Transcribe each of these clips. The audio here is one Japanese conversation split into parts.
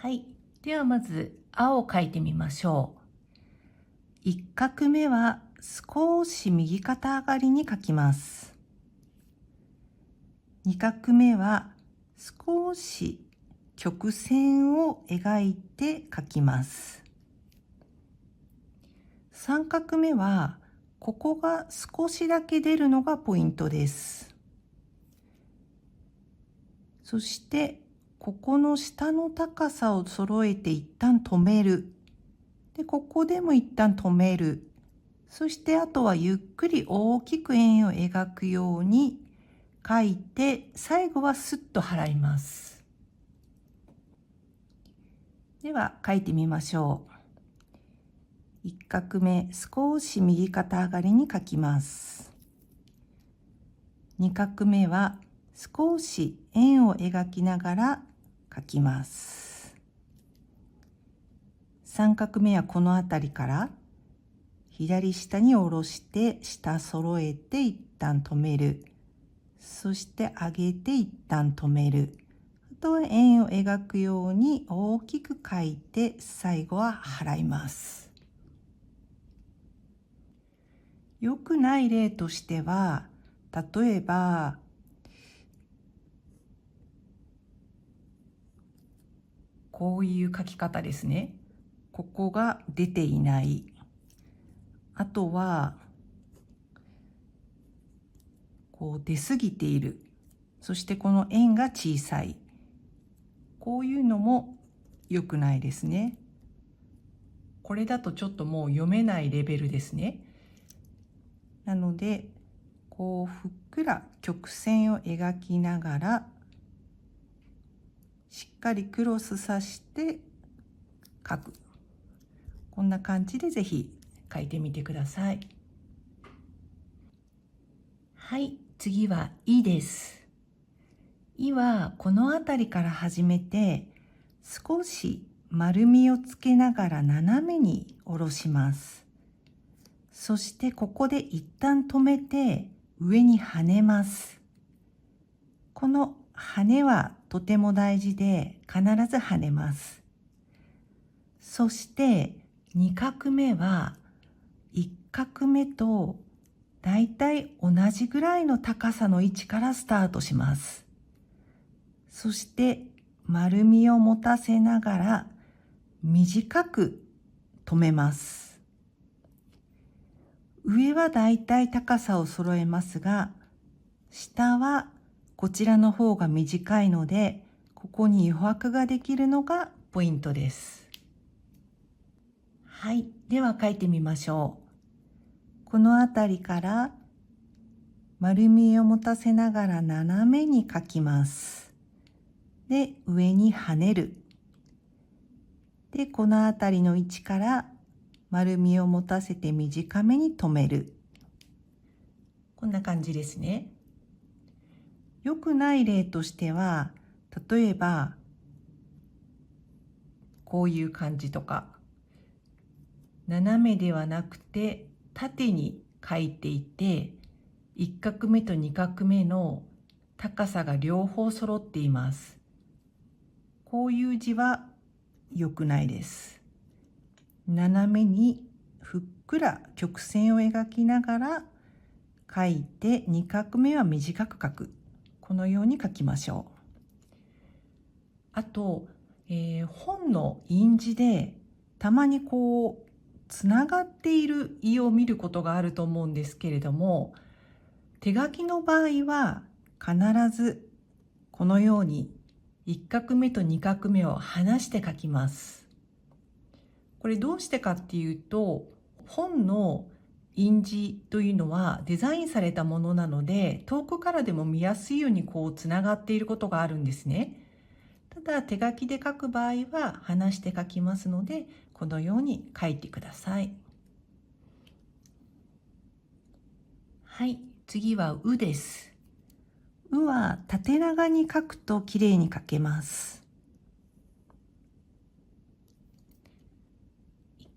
はい。ではまず青を描いてみましょう。1画目は少し右肩上がりに描きます。2画目は少し曲線を描いて描きます。3画目はここが少しだけ出るのがポイントです。そしてここの下の高さを揃えて一旦止める。で、ここでも一旦止める。そしてあとはゆっくり大きく円を描くように描いて、最後はスッと払います。では描いてみましょう。1画目、少し右肩上がりに描きます。2画目は少し円を描きながら描きます。3画目はこの辺りから左下に下ろして下揃えて一旦止める。そして上げて一旦止める。あとは円を描くように大きく描いて最後は払います。良くない例としては、例えばこういう書き方ですね。ここが出ていない。あとはこう出過ぎている。そしてこの円が小さい。こういうのも良くないですね。これだとちょっともう読めないレベルですね。なのでこうふっくら曲線を描きながらしっかりクロスさして描く。こんな感じでぜひ描いてみてください。はい、次は「い」です。「い」はこの辺りから始めて少し丸みをつけながら斜めに下ろします。そしてここで一旦止めて上に跳ねます。この跳ねはとても大事で必ず跳ねます。そして2画目は1画目とだいたい同じぐらいの高さの位置からスタートします。そして丸みを持たせながら短く止めます。上はだいたい高さを揃えますが、下はこちらの方が短いので、ここに余白ができるのがポイントです。はい、では書いてみましょう。この辺りから丸みを持たせながら斜めに書きます。で、上に跳ねる。で、この辺りの位置から丸みを持たせて短めに止める。こんな感じですね。良くない例としては、例えばこういう感じとか、斜めではなくて縦に書いていて、1画目と2画目の高さが両方揃っています。こういう字は良くないです。斜めにふっくら曲線を描きながら書いて、2画目は短く書く。このように書きましょう。あと、本の印字でたまにこうつながっている意を見ることがあると思うんですけれども、手書きの場合は必ずこのように1画目と2画目を離して書きます。これどうしてかっていうと、本の印字というのはデザインされたものなので、遠くからでも見やすいようにこうつながっていることがあるんですね。ただ手書きで書く場合は離して書きますので、このように書いてください。はい、次は「う」です。「う」は縦長に書くときれいに書けます。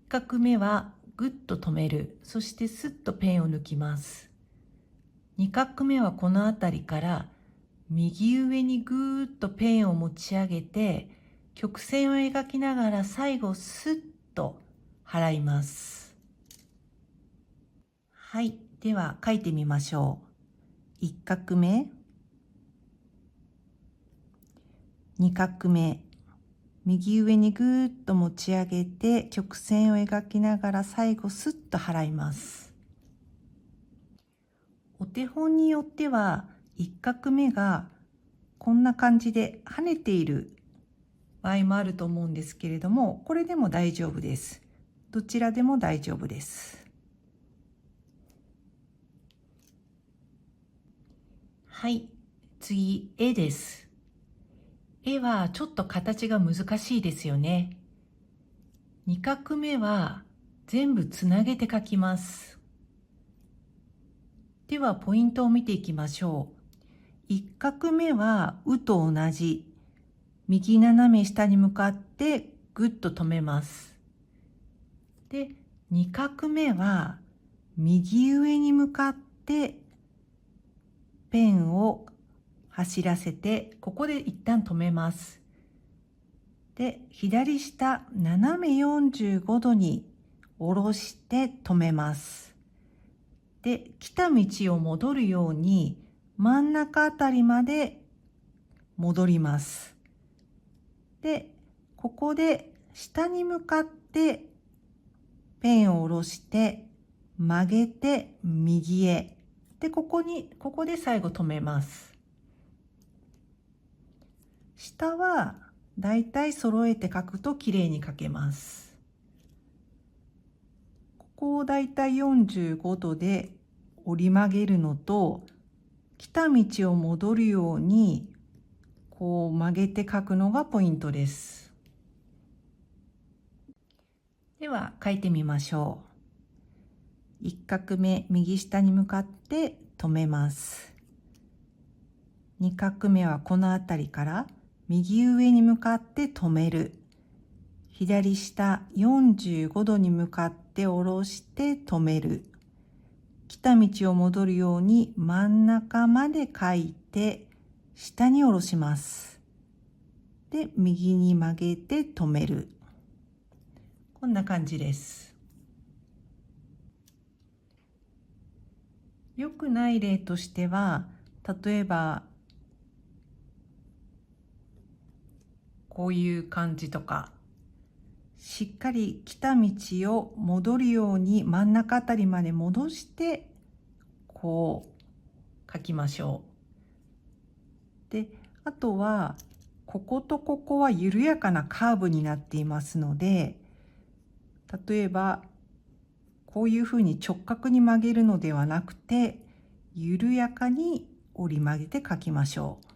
1画目はぐっと止める。そしてスッとペンを抜きます。2画目はこの辺りから右上にぐーっとペンを持ち上げて、曲線を描きながら最後スッと払います。はい、では書いてみましょう。1画目、2画目、右上にぐーっと持ち上げて曲線を描きながら最後スッと払います。お手本によっては1画目がこんな感じで跳ねている場合もあると思うんですけれども、これでも大丈夫です。どちらでも大丈夫です。はい、次、絵です。絵はちょっと形が難しいですよね。2画目は全部つなげて描きます。ではポイントを見ていきましょう。1画目は「う」と同じ。右斜め下に向かってぐっと止めます。で、2画目は右上に向かってペンを走らせて、ここで一旦止めます。で、左下斜め45度に下ろして止めます。で、来た道を戻るように真ん中あたりまで戻ります。で、ここで下に向かってペンを下ろして曲げて右へ。で、ここで最後止めます。下はだいたい揃えて書くときれいに書けます。ここをだいたい45度で折り曲げるのと、来た道を戻るようにこう曲げて書くのがポイントです。では書いてみましょう。1画目、右下に向かって止めます。2画目はこの辺りから右上に向かって止める。左下45度に向かって下ろして止める。来た道を戻るように真ん中まで書いて下に下ろします。で、右に曲げて止める。こんな感じです。良くない例としては、例えばこういう感じとか、しっかり来た道を戻るように真ん中あたりまで戻してこう書きましょう。で、あとはこことここは緩やかなカーブになっていますので、例えばこういうふうに直角に曲げるのではなくて、緩やかに折り曲げて書きましょう。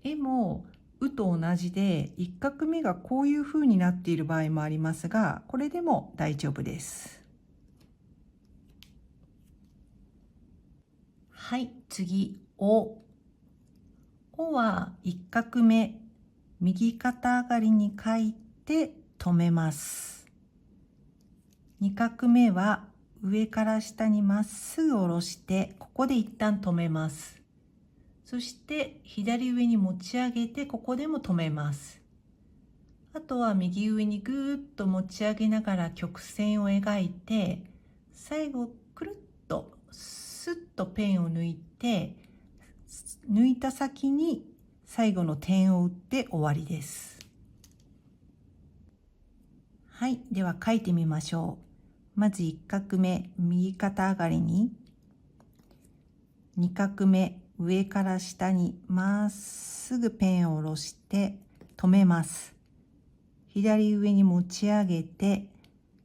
絵も「う」と同じで1画目がこういうふうになっている場合もありますが、これでも大丈夫です。はい、次「お」。「お」は1画目右肩上がりに書いて止めます。2画目は上から下にまっすぐ下ろしてここで一旦止めます。そして左上に持ち上げてここでも止めます。あとは右上にぐーっと持ち上げながら曲線を描いて、最後くるっとスッとペンを抜いて、抜いた先に最後の点を打って終わりです。はい、では書いてみましょう。まず1画目右肩上がりに、2画目上から下にまっすぐペンを下ろして止めます。左上に持ち上げて、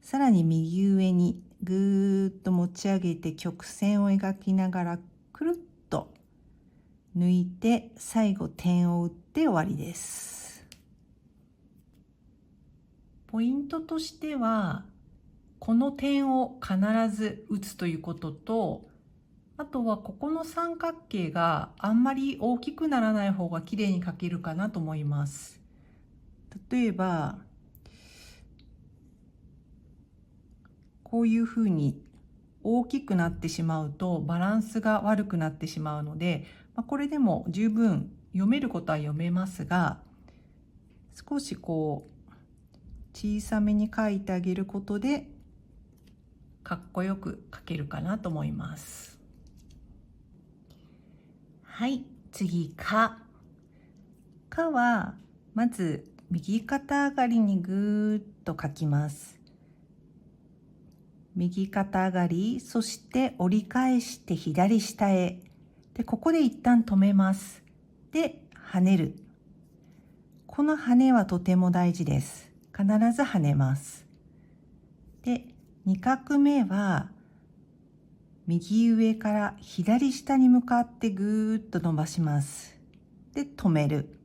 さらに右上にぐーっと持ち上げて曲線を描きながらくるっと抜いて最後点を打って終わりです。ポイントとしては、この点を必ず打つということと、あとはここの三角形があんまり大きくならない方が綺麗に描けるかなと思います。例えばこういうふうに大きくなってしまうとバランスが悪くなってしまうので、これでも十分読めることは読めますが、少し小さめに書いてあげることでかっこよく書けるかなと思います。はい、次か。かはまず右肩上がりにぐーっと書きます。右肩上がり、そして折り返して左下へ。で、ここで一旦止めます。で、跳ねる。この跳ねはとても大事です。必ず跳ねます。で、2画目は右上から左下に向かってぐーっと伸ばします。で、止める。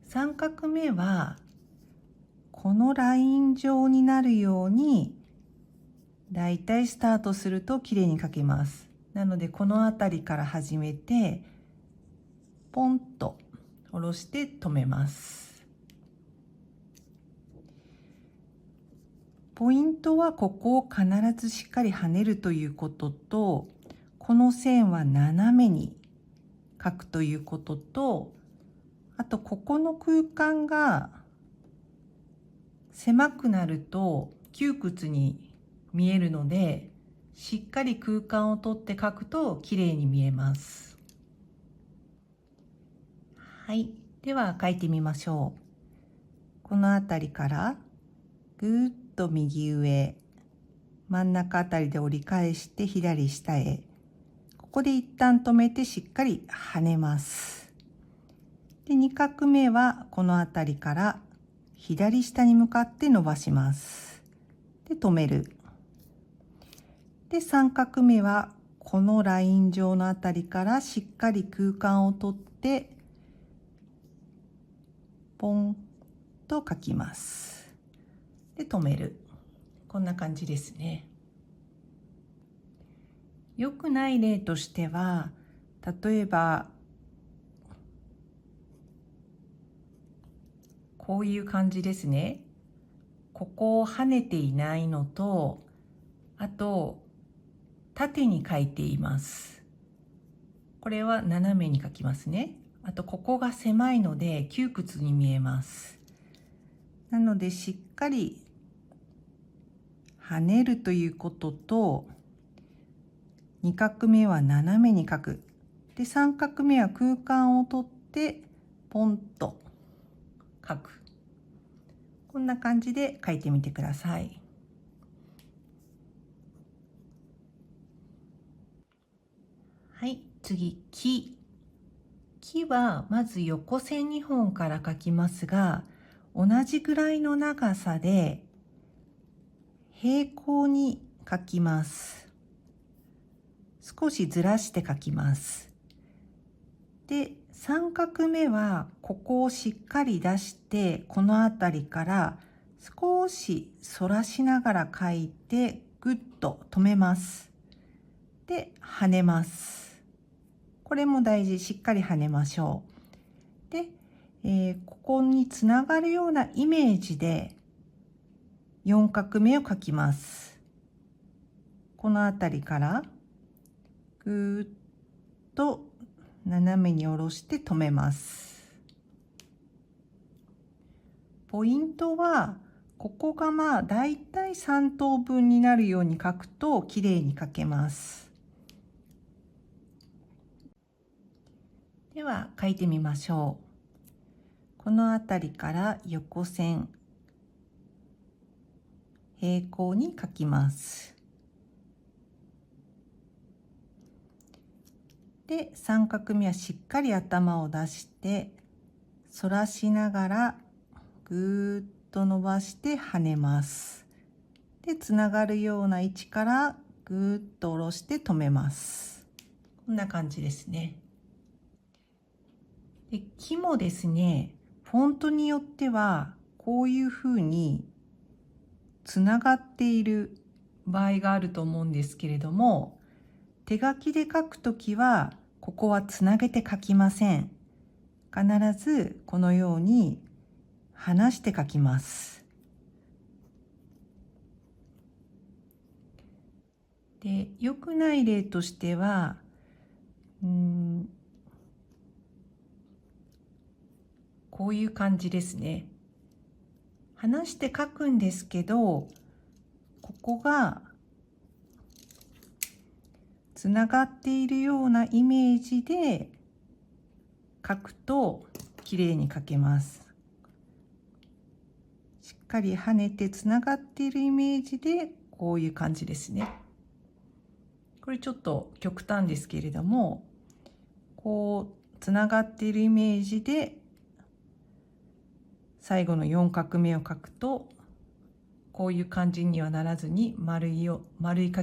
3画目はこのライン上になるようにだいたいスタートするときれいに書けます。なのでこの辺りから始めてポンと下ろして止めます。ポイントはここを必ずしっかり跳ねるということと、この線は斜めに書くということと、あとここの空間が狭くなると窮屈に見えるので、しっかり空間を取って書くときれいに見えます。はい、では書いてみましょう。この辺りからぐーっと右上、真ん中あたりで折り返して左下へ。ここで一旦止めてしっかり跳ねます。で、2画目はこの辺りから左下に向かって伸ばします。で、止める。で、3画目はこのライン上のあたりからしっかり空間を取ってポンと書きます。で、止める。こんな感じですね。良くない例としては、例えばこういう感じですね。ここを跳ねていないのと、あと縦に書いています。これは斜めに書きますね。あとここが狭いので窮屈に見えます。なのでしっかり跳ねるということと、2画目は斜めに書く。で、3画目は空間を取ってポンと書く。こんな感じで書いてみてください。はい、次、木。木はまず横線2本から書きますが、同じぐらいの長さで平行に書きます。少しずらして書きます。で、3画目はここをしっかり出して、この辺りから少し反らしながら書いてぐっと止めます。で、跳ねます。これも大事、しっかり跳ねましょう。で、ここにつながるようなイメージで4画目を書きます。この辺りからぐーっと斜めに下ろして止めます。ポイントはここがだいたい3等分になるように書くときれいに書けます。では書いてみましょう。この辺りから横線平行に書きます。で、3画目はしっかり頭を出して反らしながらぐーっと伸ばして跳ねます。で、つながるような位置からぐーっと下ろして止めます。こんな感じですね。で、木もですね、フォントによってはこういうふうにつながっている場合があると思うんですけれども、手書きで書くときはここはつなげて書きません。必ずこのように離して書きます。で、良くない例としては、こういう感じですね。離して書くんですけど、ここがつながっているようなイメージで書くときれいに書けます。しっかり跳ねてつながっているイメージでこういう感じですね。これちょっと極端ですけれども、こうつながっているイメージで最後の4画目を書くとこういう感じにはならずに丸い書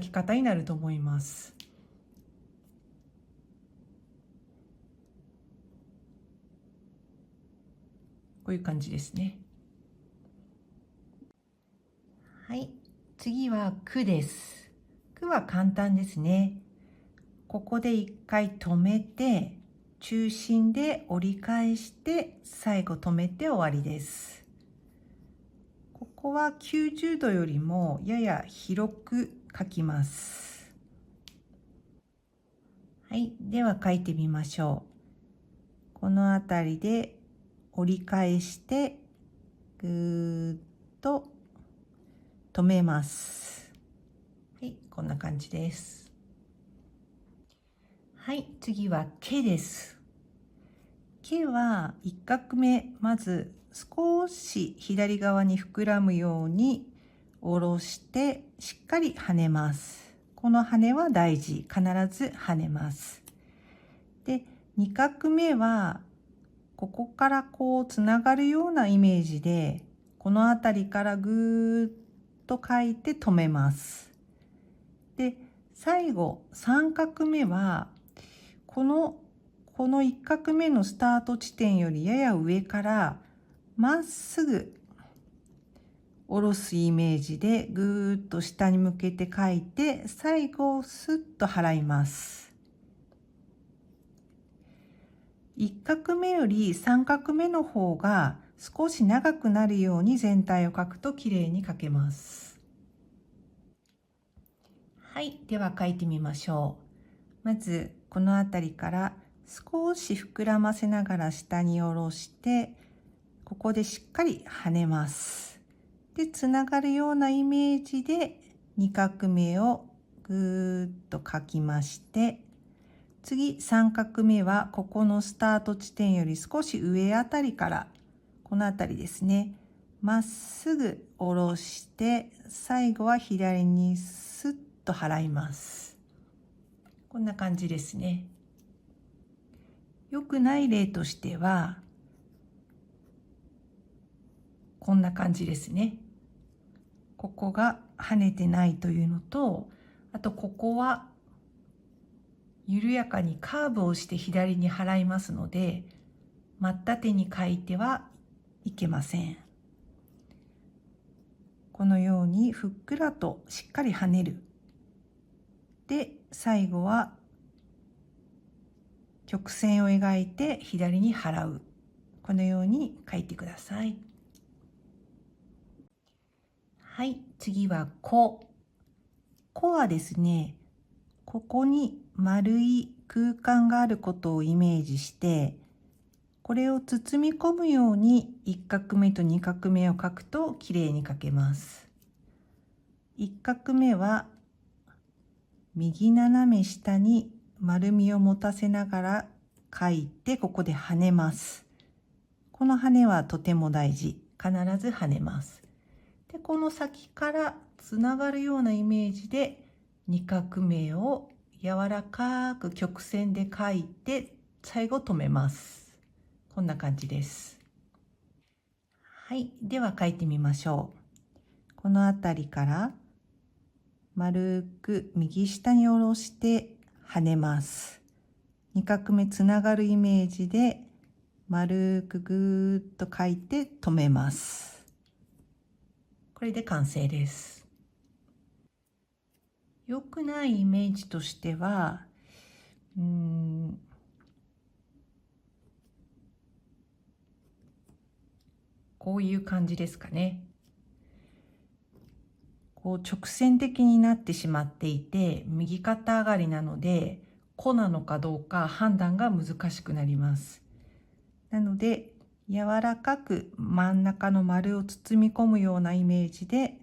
き方になると思います。こういう感じですね。はい、次は句です。句は簡単ですね。ここで一回止めて、中心で折り返して最後止めて終わりです。ここは90度よりもやや広く書きます。はい、では書いてみましょう。この辺りで折り返してぐーっと止めます。はい、こんな感じです。はい、次はけです。けは1画目、まず少し左側に膨らむように下ろしてしっかり跳ねます。この跳ねは大事。必ず跳ねます。で、2画目はここからこうつながるようなイメージで、この辺りからぐーっと書いて止めます。で、最後3画目はこの1画目のスタート地点よりやや上からまっすぐ下ろすイメージでぐーっと下に向けて書いて、最後スッと払います。1画目より3画目の方が少し長くなるように全体を書くときれいに書けます。はい、では書いてみましょう。まずこの辺りから少し膨らませながら下に下ろして、ここでしっかり跳ねます。で、つながるようなイメージで2画目をぐーっと書きまして、次3画目はここのスタート地点より少し上あたりから、このあたりですね、まっすぐ下ろして最後は左にスッと払います。こんな感じですね。良くない例としてはこんな感じですね。ここが跳ねてないというのと、あとここは緩やかにカーブをして左に払いますので、真っ縦に書いてはいけません。このようにふっくらとしっかり跳ねる。で、最後は曲線を描いて左に払う。このように書いてください。はい、次はこ。こはですね、ここに丸い空間があることをイメージして、これを包み込むように1画目と2画目を書くときれいに書けます。1画目は右斜め下に丸みを持たせながら書いて、ここで跳ねます。この跳ねはとても大事。必ず跳ねます。で、この先からつながるようなイメージで2画目を柔らかく曲線で書いて最後止めます。こんな感じです。はい、では書いてみましょう。この辺りから丸く右下に下ろして跳ねます。2画目つながるイメージで丸くぐーっと書いて止めます。これで完成です。良くないイメージとしては、こういう感じですかね。こう直線的になってしまっていて、右肩上がりなので、子なのかどうか判断が難しくなります。なので、柔らかく真ん中の丸を包み込むようなイメージで、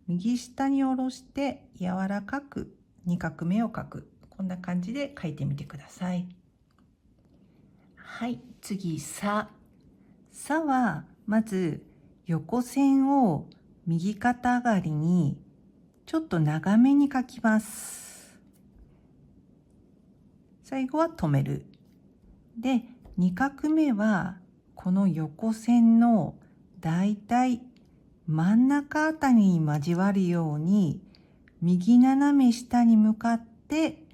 右下に下ろして柔らかく2画目を描く。こんな感じで描いてみてください。はい、次、さ。さは、まず横線を右肩上がりにちょっと長めに描きます。最後は止める。で、2画目はこの横線のだいたい真ん中あたりに交わるように右斜め下に向かって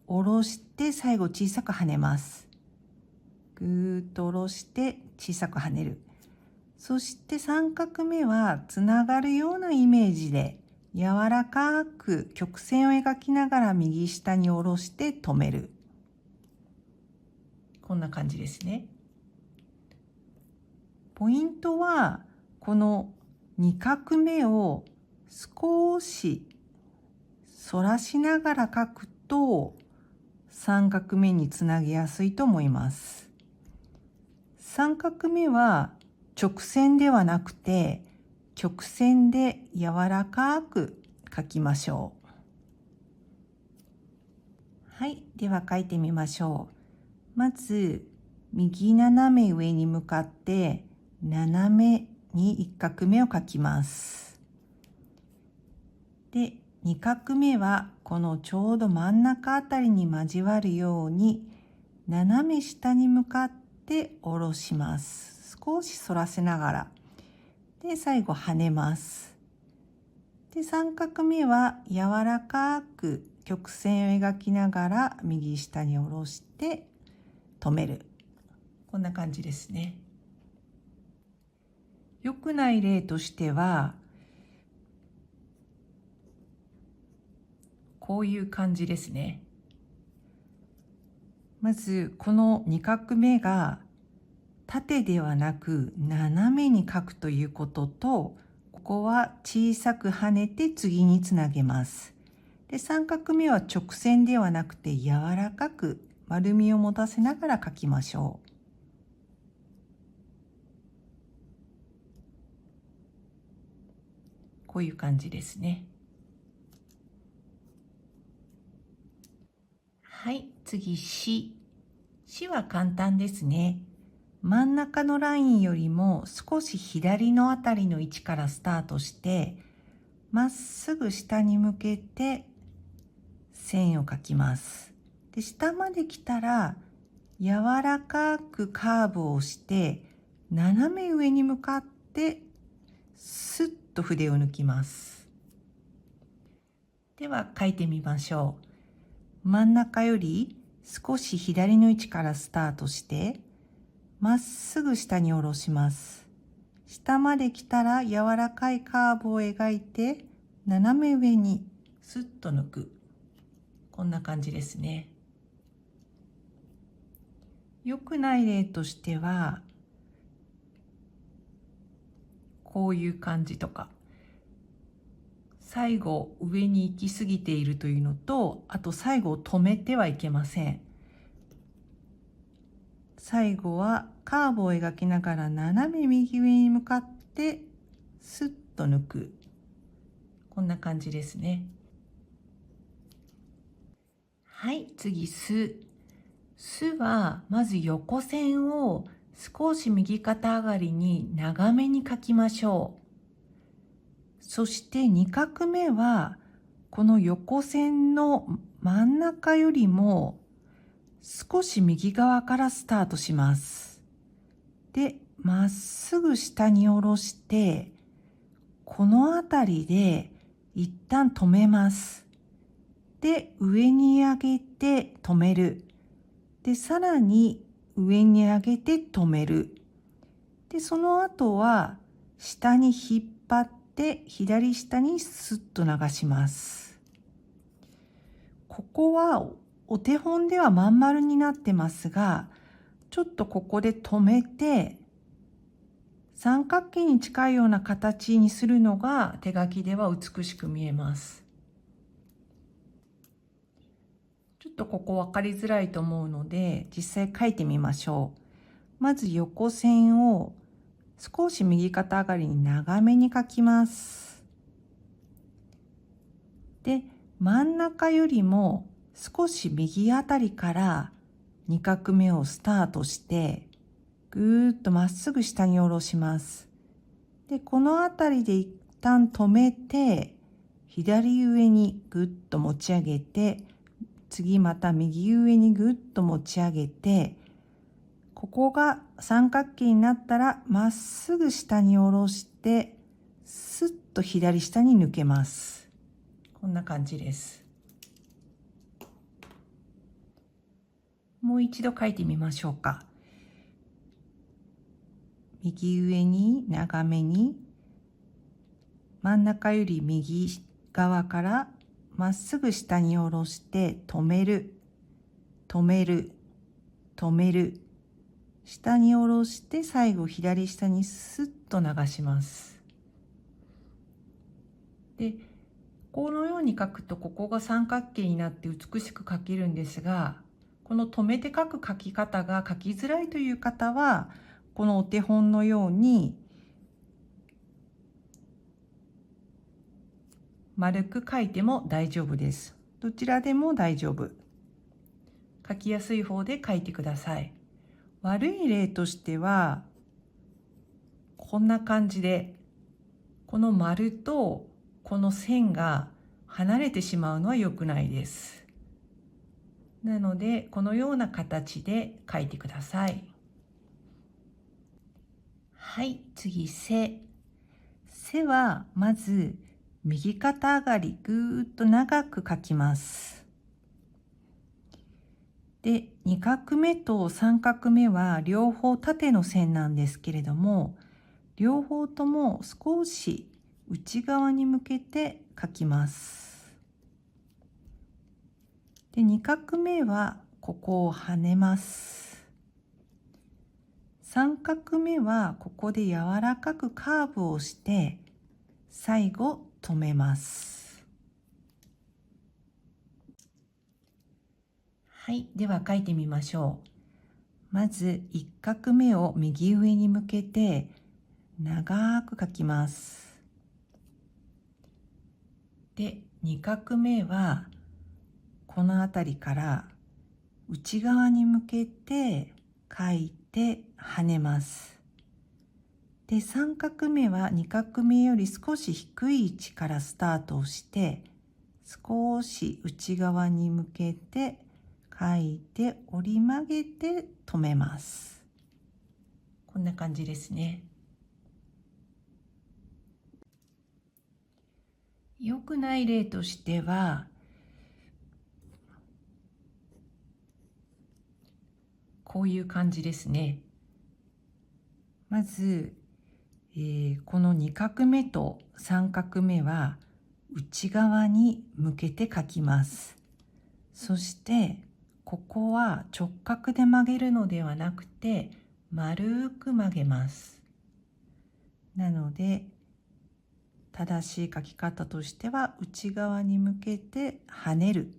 下ろして最後小さく跳ねます。ぐーっと下ろして小さく跳ねる。そして3画目はつながるようなイメージで柔らかく曲線を描きながら右下に下ろして止める。こんな感じですね。ポイントはこの2画目を少し反らしながら描くと3画目につなげやすいと思います。3画目は直線ではなくて曲線で柔らかく描きましょう。はい、では描いてみましょう。まず右斜め上に向かって斜めに1画目を描きます。で、2画目はこのちょうど真ん中あたりに交わるように斜め下に向かって下ろします。少し反らせながら。で、最後跳ねます。で、3画目は柔らかく曲線を描きながら右下に下ろして止める。こんな感じですね。良くない例としては、こういう感じですね。まずこの2画目が縦ではなく斜めに描くということと、ここは小さく跳ねて次につなげます。で、3画目は直線ではなくて柔らかく丸みを持たせながら描きましょう。こういう感じですね。はい、次、し。しは簡単ですね。真ん中のラインよりも少し左のあたりの位置からスタートして、まっすぐ下に向けて線を描きます。で、下まで来たら柔らかくカーブをして斜め上に向かってスッと筆を抜きます。では描いてみましょう。真ん中より少し左の位置からスタートしてまっすぐ下に下ろします。下まで来たら柔らかいカーブを描いて斜め上にスッと抜く。こんな感じですね。良くない例としては、こういう感じとか、最後上に行き過ぎているというのと、あと最後止めてはいけません。最後はカーブを描きながら斜め右上に向かってスッと抜く。こんな感じですね。はい、次、す。すはまず横線を少し右肩上がりに長めに描きましょう。そして2画目はこの横線の真ん中よりも少し右側からスタートします。で、まっすぐ下に下ろして、この辺りで一旦止めます。で、上に上げて止める。で、さらに上に上げて止める。で、その後は下に引っ張って左下にスッと流します。ここはお手本ではまん丸になってますが、ちょっとここで止めて、三角形に近いような形にするのが手書きでは美しく見えます。ちょっとここ分かりづらいと思うので実際書いてみましょう。まず横線を少し右肩上がりに長めに書きます。で、真ん中よりも少し右あたりから2画目をスタートしてぐーっとまっすぐ下に下ろします。で、このあたりで一旦止めて左上にぐっと持ち上げて、次また右上にぐっと持ち上げて、ここが三角形になったらまっすぐ下に下ろしてスッと左下に抜けます。こんな感じです。もう一度書いてみましょうか。右上に長めに、真ん中より右側からまっすぐ下に下ろして止める、止める、止める、下に下ろして最後左下にスッと流します。で、このように書くとここが三角形になって美しく書けるんですが、この止めて書く書き方が書きづらいという方は、このお手本のように丸く書いても大丈夫です。どちらでも大丈夫。書きやすい方で書いてください。悪い例としては、こんな感じで、この丸とこの線が離れてしまうのは良くないです。なので、このような形で書いてください。はい、次、背。背はまず右肩上がりぐーっと長く書きます。で、2画目と3画目は両方縦の線なんですけれども、両方とも少し内側に向けて書きます。で、2画目はここを跳ねます。3画目はここで柔らかくカーブをして最後止めます。はい、では書いてみましょう。まず1画目を右上に向けて長く書きます。で、2画目はこの辺りから内側に向けて書いて跳ねます。で、3画目は2画目より少し低い位置からスタートをして少し内側に向けて書いて折り曲げて止めます。こんな感じですね。良くない例としては、こういう感じですね。まず、この2画目と3画目は内側に向けて書きます。そしてここは直角で曲げるのではなくて丸く曲げます。なので正しい書き方としては内側に向けて跳ねる、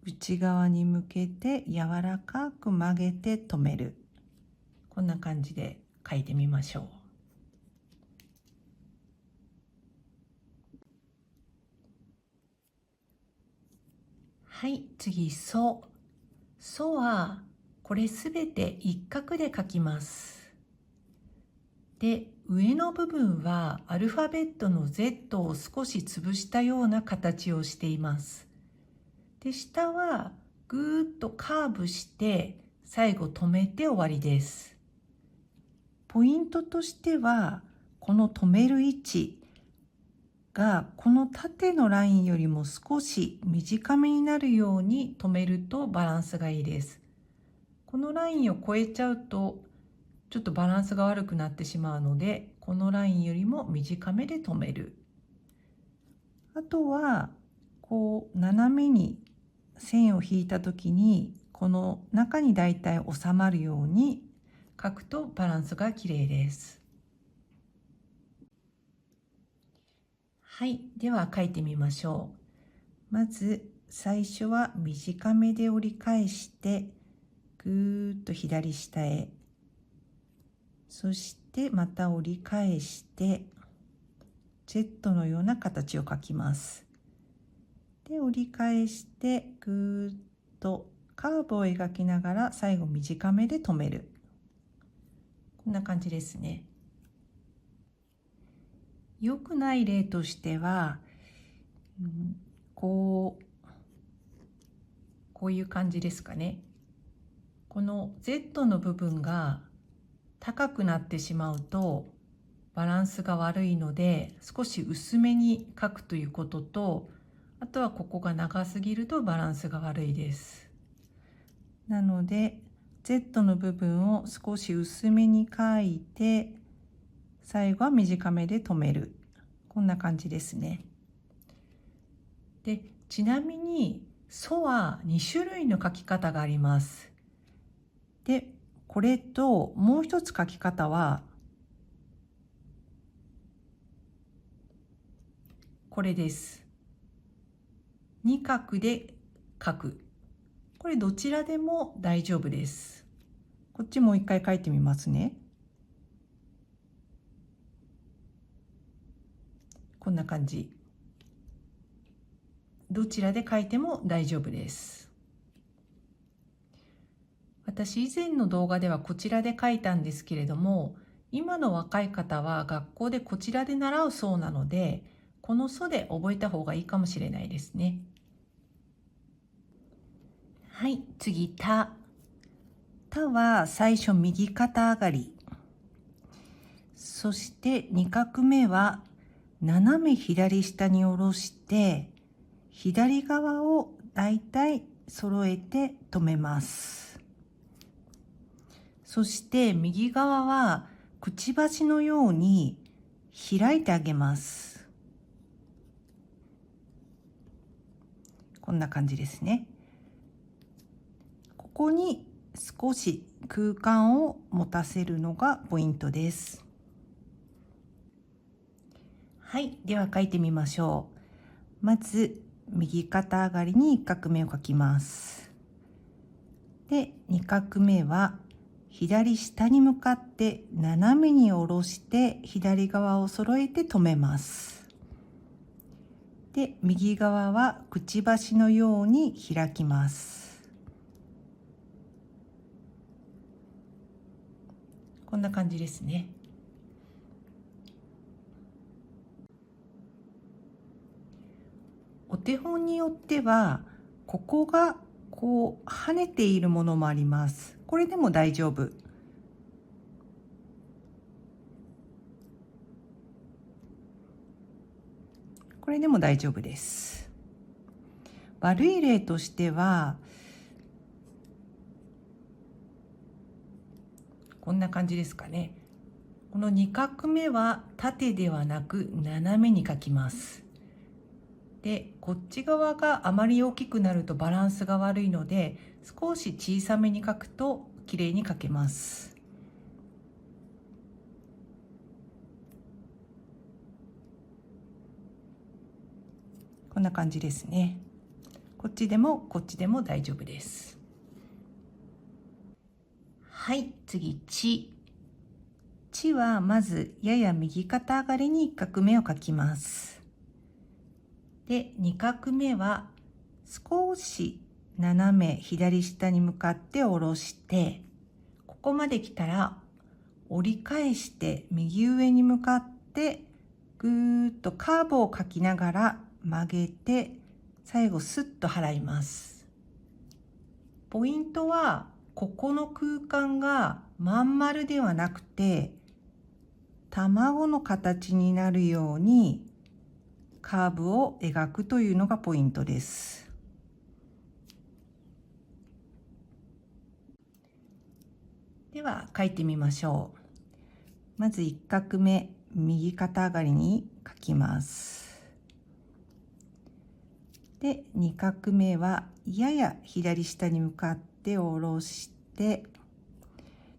内側に向けて柔らかく曲げて止める、こんな感じで書いてみましょう。はい、次、ソ。ソはこれすべて一画で書きます。で、上の部分はアルファベットの Z を少し潰したような形をしています。で、下はぐーっとカーブして最後止めて終わりです。ポイントとしては、この止める位置がこの縦のラインよりも少し短めになるように止めるとバランスがいいです。このラインを越えちゃうとちょっとバランスが悪くなってしまうので、このラインよりも短めで止める。あとはこう斜めに線を引いた時にこの中にだいたい収まるように書くとバランスがきれいです。はい、では書いてみましょう。まず最初は短めで折り返してぐーっと左下へ、そしてまた折り返してZ のような形を描きます。で折り返してぐーっとカーブを描きながら最後短めで止める。こんな感じですね。良くない例としては、こういう感じですかね。この Z の部分が高くなってしまうとバランスが悪いので、少し薄めに描くということと、あとはここが長すぎるとバランスが悪いです。なので Z の部分を少し薄めに描いて、最後は短めで止める。こんな感じですね。で、ちなみにソは2種類の書き方があります。で、これともう一つ書き方はこれです。二画で書く。これどちらでも大丈夫です。こっちもう一回書いてみますね。こんな感じ。どちらで書いても大丈夫です。私以前の動画ではこちらで書いたんですけれども、今の若い方は学校でこちらで習うそうなので、このソで覚えた方がいいかもしれないですね。はい、次、た。たは最初右肩上がり。そして2画目は斜め左下に下ろして、左側をだいたい揃えて止めます。そして右側はくちばしのように開いてあげます。こんな感じですね。ここに少し空間を持たせるのがポイントです。はい、では書いてみましょう。まず右肩上がりに1画目を書きます。で、2画目は左下に向かって斜めに下ろして左側を揃えて止めます。で、右側はくちばしのように開きます。こんな感じですね。お手本によってはここがこう跳ねているものもあります。これでも大丈夫。これでも大丈夫です。悪い例としてはこんな感じですかね。この2画目は縦ではなく斜めに書きます。で、こっち側があまり大きくなるとバランスが悪いので、少し小さめに書くときれいに書けます。こんな感じですね。こっちでもこっちでも大丈夫です。はい、次、ち。ちはまずやや右肩上がりに1画目を書きます。で、2画目は少し斜め左下に向かって下ろして、ここまで来たら折り返して右上に向かってぐーっとカーブを描きながら曲げて、最後スッと払います。ポイントはここの空間がまん丸ではなくて卵の形になるようにカーブを描くというのがポイントです。では書いてみましょう。まず1画目、右肩上がりに書きます。で、2画目はやや左下に向かって下ろして、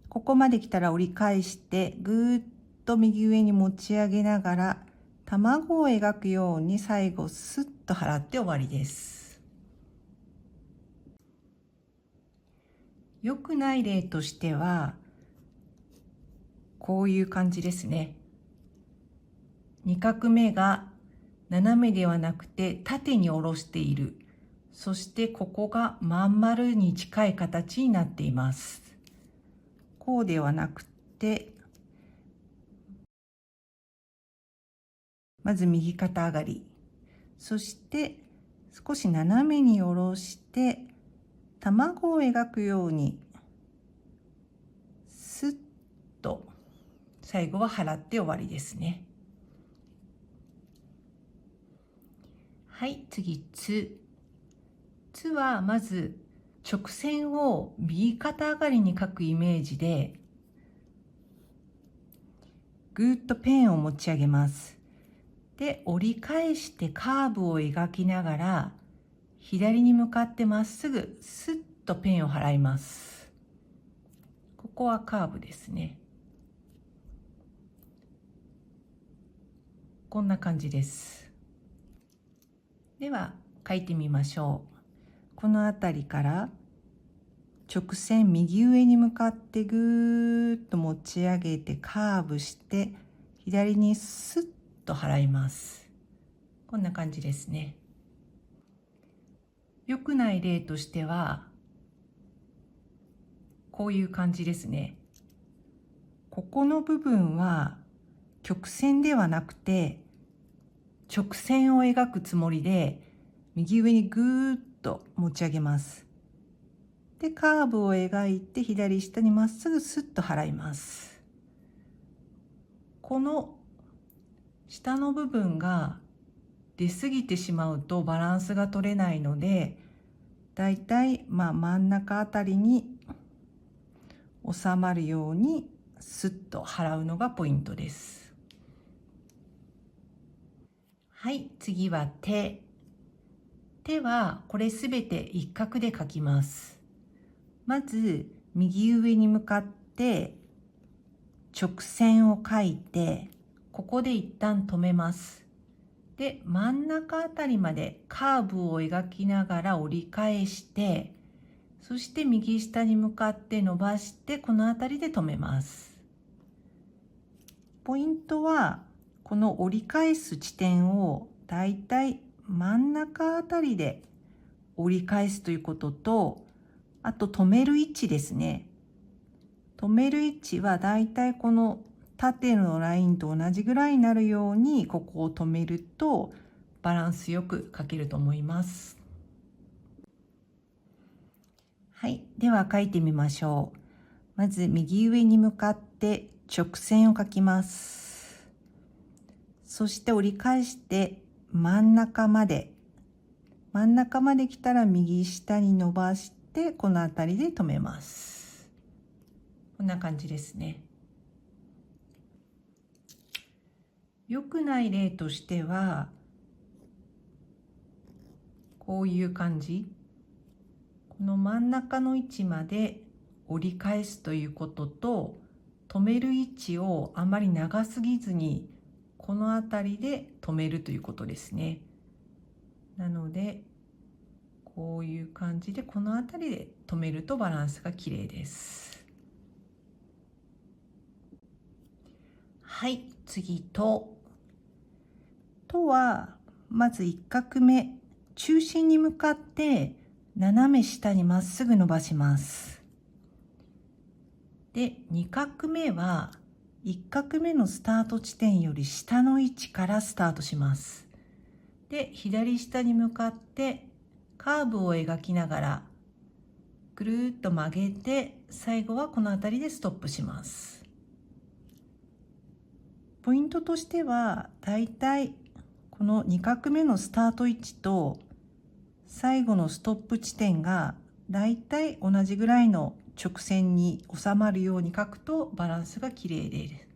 ここまで来たら折り返してぐーっと右上に持ち上げながら卵を描くように最後スッと払って終わりです。良くない例としては、こういう感じですね。2画目が斜めではなくて縦に下ろしている。そしてここがまん丸に近い形になっています。こうではなくて、まず右肩上がり。そして少し斜めに下ろして、卵を描くようにスッと最後は払って終わりですね。はい、次、つ。つはまず直線を右肩上がりに描くイメージで、ぐーっとペンを持ち上げます。で、折り返してカーブを描きながら、左に向かってまっすぐスッとペンを払います。ここはカーブですね。こんな感じです。では書いてみましょう。この辺りから直線右上に向かってぐーっと持ち上げてカーブして左にスッと払います。こんな感じですね。良くない例としてはこういう感じですね。ここの部分は曲線ではなくて直線を描くつもりで右上にぐーっと持ち上げます。で、カーブを描いて左下にまっすぐスッと払います。この下の部分が出過ぎてしまうとバランスが取れないので、だいたい真ん中あたりに収まるようにスッと払うのがポイントです。はい、次は手。手はこれすべて一画で書きます。まず右上に向かって直線を書いて、ここで一旦止めます。で、真ん中あたりまでカーブを描きながら折り返して、そして右下に向かって伸ばして、このあたりで止めます。ポイントは、この折り返す地点をだいたい真ん中あたりで折り返すということと、あと止める位置ですね。止める位置はだいたいこの縦のラインと同じぐらいになるようにここを止めるとバランスよく書けると思います。はい、では書いてみましょう。まず右上に向かって直線を書きます。そして折り返して真ん中まで来たら右下に伸ばしてこの辺りで止めます。こんな感じですね。良くない例としてはこういう感じ。この真ん中の位置まで折り返すということと、止める位置をあまり長すぎずにこの辺りで止めるということですね。なのでこういう感じでこの辺りで止めるとバランスがきれいです。はい、次と。とはまず1画目、中心に向かって斜め下にまっすぐ伸ばします。で、2画目は1画目のスタート地点より下の位置からスタートします。で、左下に向かってカーブを描きながらぐるーっと曲げて、最後はこの辺りでストップします。ポイントとしてはだいたいこの2画目のスタート位置と最後のストップ地点がだいたい同じぐらいの直線に収まるように書くとバランスがきれいです。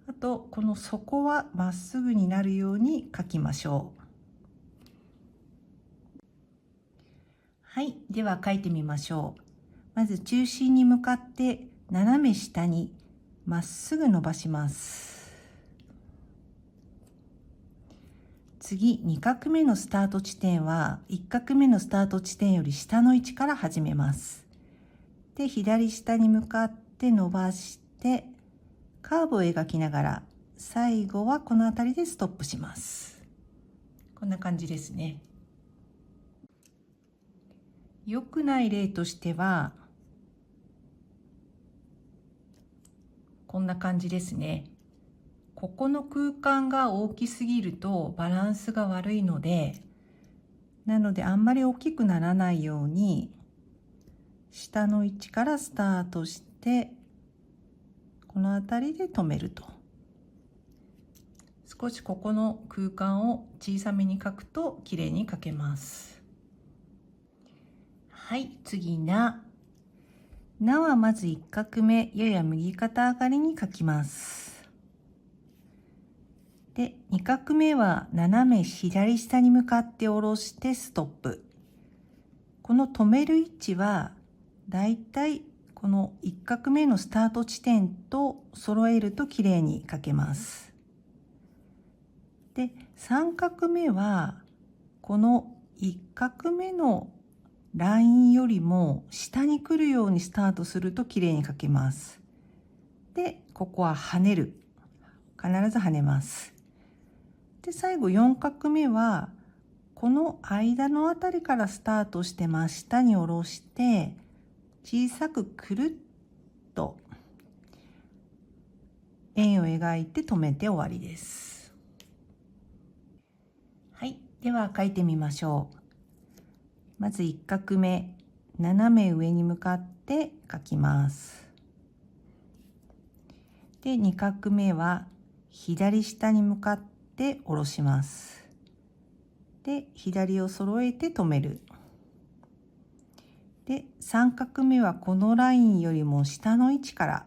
あとこの底はまっすぐになるように書きましょう。はい、では書いてみましょう。まず中心に向かって斜め下にまっすぐ伸ばします。次、2画目のスタート地点は1画目のスタート地点より下の位置から始めます。で、左下に向かって伸ばしてカーブを描きながら最後はこの辺りでストップします。こんな感じですね。良くない例としてはこんな感じですね。ここの空間が大きすぎるとバランスが悪いので、なのであんまり大きくならないように下の位置からスタートしてこの辺りで止めると。少しここの空間を小さめに描くときれいに描けます。はい、次な。なはまず1画目やや右肩上がりに描きます。で、2画目は斜め左下に向かって下ろしてストップ。この止める位置はだいたいこの1画目のスタート地点と揃えるときれいに描けます。で、3画目はこの1画目のラインよりも下に来るようにスタートするときれいに描けます。で、ここは跳ねる。必ず跳ねます。で、最後4画目はこの間のあたりからスタートして真下に下ろして小さくくるっと円を描いて止めて終わりです。はい、では書いてみましょう。まず1画目、斜め上に向かって書きます。で、2画目は左下に向かって下ろします。で、左を揃えて止める。で、3画目はこのラインよりも下の位置から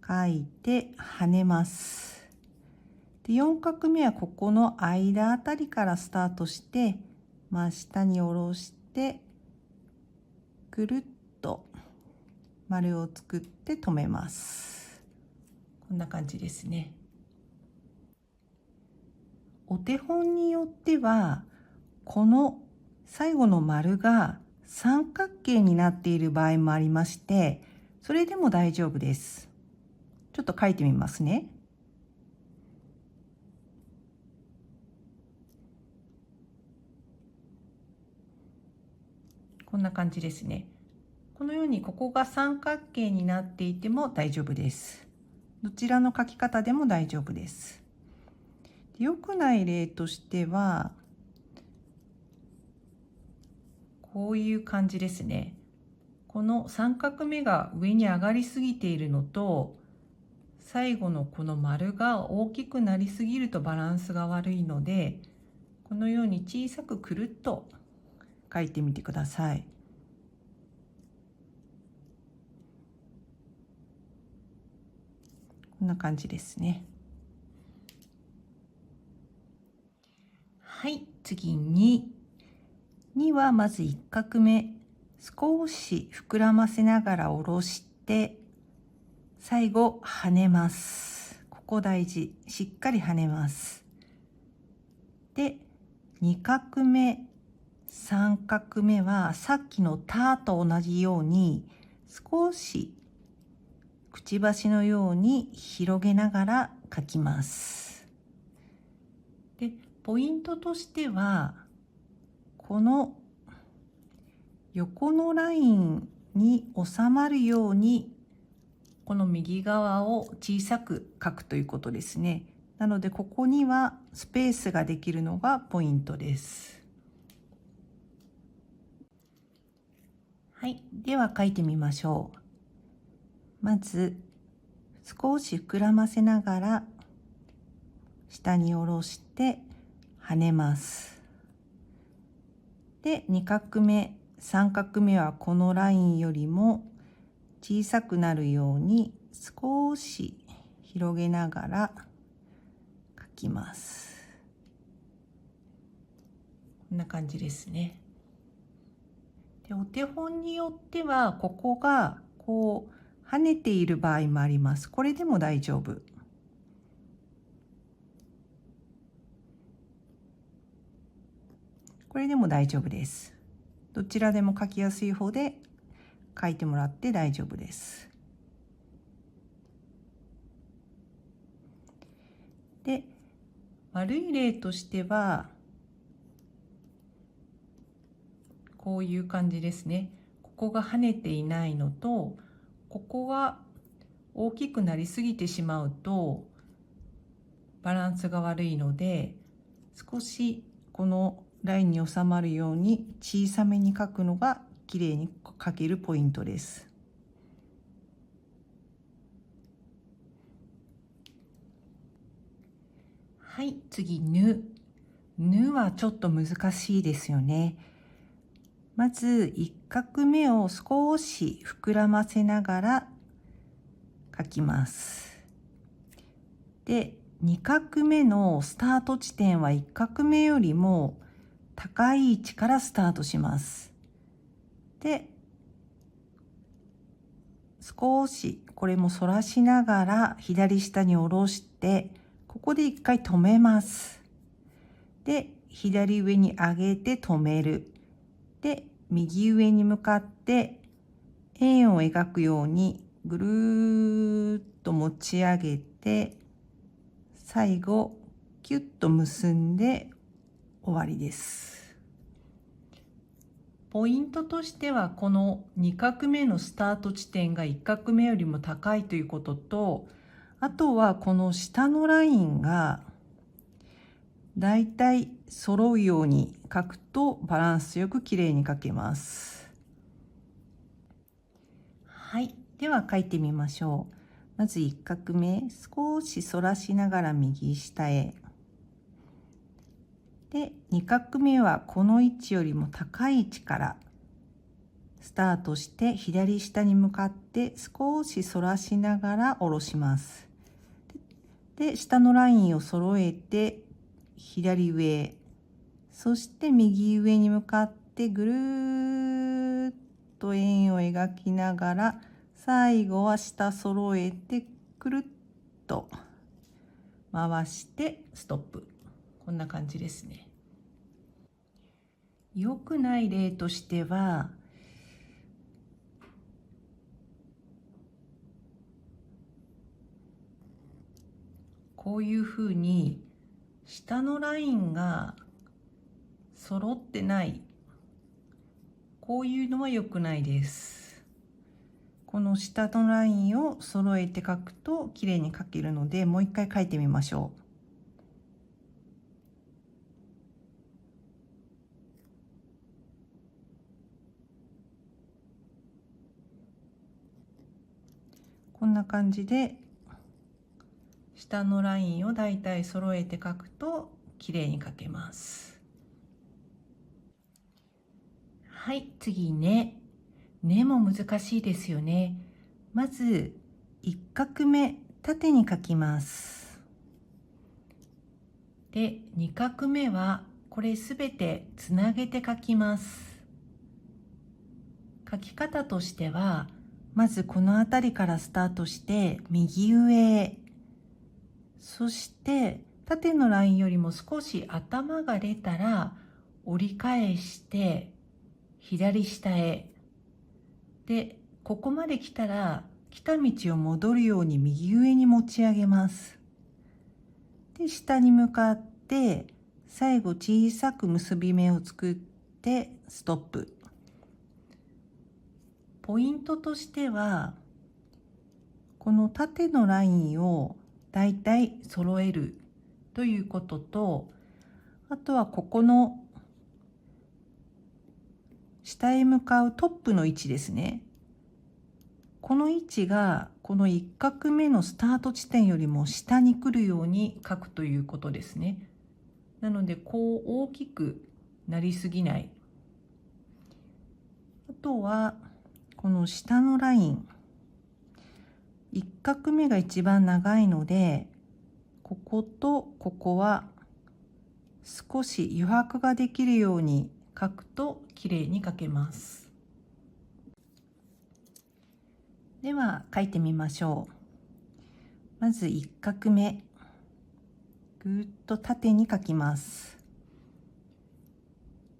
書いて跳ねます。で、4画目はここの間あたりからスタートして真下に下ろしてぐるっと丸を作って止めます。こんな感じですね。お手本によってはこの最後の丸が三角形になっている場合もありまして、それでも大丈夫です。ちょっと書いてみますね。こんな感じですね。このようにここが三角形になっていても大丈夫です。どちらの書き方でも大丈夫です。良くない例としてはこういう感じですね。この三角目が上に上がりすぎているのと、最後のこの丸が大きくなりすぎるとバランスが悪いので、このように小さくくるっと書いてみてください。こんな感じですね。はい、次に2はまず1画目、少し膨らませながら下ろして最後跳ねます。ここ大事。しっかり跳ねます。で、2画目、3画目はさっきのタと同じように少しくちばしのように広げながら書きます。で、ポイントとしてはこの横のラインに収まるようにこの右側を小さく書くということですね。なのでここにはスペースができるのがポイントです。はい、では書いてみましょう。まず少し膨らませながら下に下ろして跳ねます。で、2画目、3画目はこのラインよりも小さくなるように少し広げながら書きます。こんな感じですね。で、お手本によってはここがこう跳ねている場合もあります。これでも大丈夫。これでも大丈夫です。どちらでも書きやすい方で書いてもらって大丈夫です。で、悪い例としてはこういう感じですね。ここが跳ねていないのと、ここが大きくなりすぎてしまうとバランスが悪いので、少しこのラインに収まるように小さめに書くのがきれいに書けるポイントです。はい、次、ぬ。ぬはちょっと難しいですよね。まず1画目を少し膨らませながら書きます。で、2画目のスタート地点は1画目よりも高い位置からスタートします。で、少しこれも反らしながら左下に下ろして、ここで一回止めます。で、左上に上げて止める。で、右上に向かって円を描くようにぐるーっと持ち上げて、最後キュッと結んで終わりです。ポイントとしては、この2画目のスタート地点が1画目よりも高いということと、あとはこの下のラインがだいたい揃うように書くとバランスよくきれいに書けます。はい、では書いてみましょう。まず1画目、少し反らしながら右下へ。で、2画目はこの位置よりも高い位置からスタートして左下に向かって少し反らしながら下ろします。で、下のラインを揃えて左上、そして右上に向かってぐるーっと円を描きながら、最後は下揃えてくるっと回してストップ。こんな感じですね。良くない例としては、こういうふうに下のラインが揃ってない、こういうのは良くないです。この下のラインを揃えて書くときれいに書けるので、もう一回書いてみましょう。こんな感じで下のラインをだいたい揃えて書くときれいに書けます。はい、次ね。ねも難しいですよね。まず1画目縦に書きます。で、2画目はこれすべてつなげて書きます。書き方としては、まずこの辺りからスタートして右上へ、そして縦のラインよりも少し頭が出たら折り返して左下へ。で、ここまで来たら来た道を戻るように右上に持ち上げます。で、下に向かって最後小さく結び目を作ってストップ。ポイントとしては、この縦のラインをだいたい揃えるということと、あとはここの下へ向かうトップの位置ですね。この位置がこの1画目のスタート地点よりも下に来るように書くということですね。なのでこう大きくなりすぎない。あとはこの下のライン、1画目が一番長いので、こことここは少し余白ができるように書くときれいに書けます。では書いてみましょう。まず1画目、ぐーっと縦に書きます。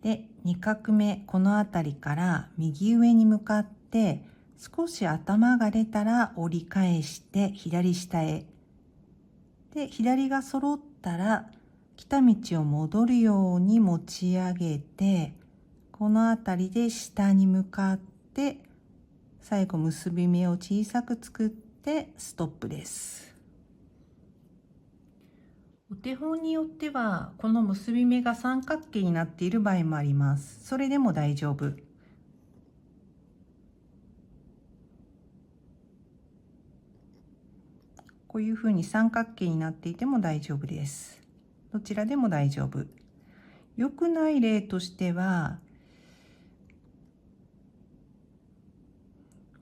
で2画目この辺りから右上に向かって少し頭が出たら折り返して左下へ。で左が揃ったら来た道を戻るように持ち上げて、この辺りで下に向かって最後結び目を小さく作ってストップです。お手本によってはこの結び目が三角形になっている場合もあります。それでも大丈夫。こういうふうに三角形になっていても大丈夫です。どちらでも大丈夫。良くない例としては、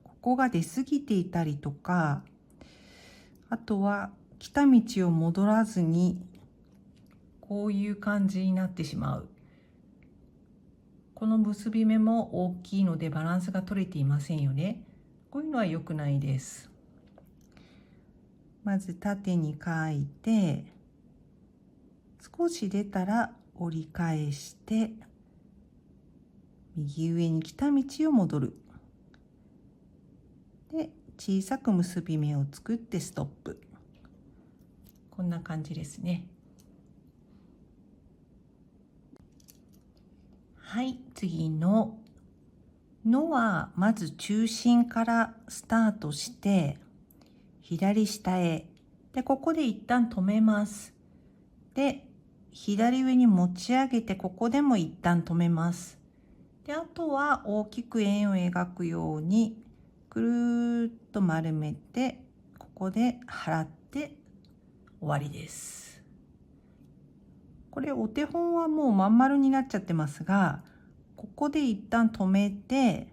ここが出過ぎていたりとか、あとは来た道を戻らずにこういう感じになってしまう。この結び目も大きいのでバランスが取れていませんよね。こういうのは良くないです。まず縦に書いて、少し出たら折り返して右上に来た道を戻る。で小さく結び目を作ってストップ。こんな感じですね。はい、次の「の」はまず中心からスタートして左下へ。でここで一旦止めます。で左上に持ち上げて、ここでも一旦止めます。であとは大きく円を描くようにぐるーっと丸めて、ここで払って終わりです。これお手本はもうまん丸になっちゃってますが、ここで一旦止めて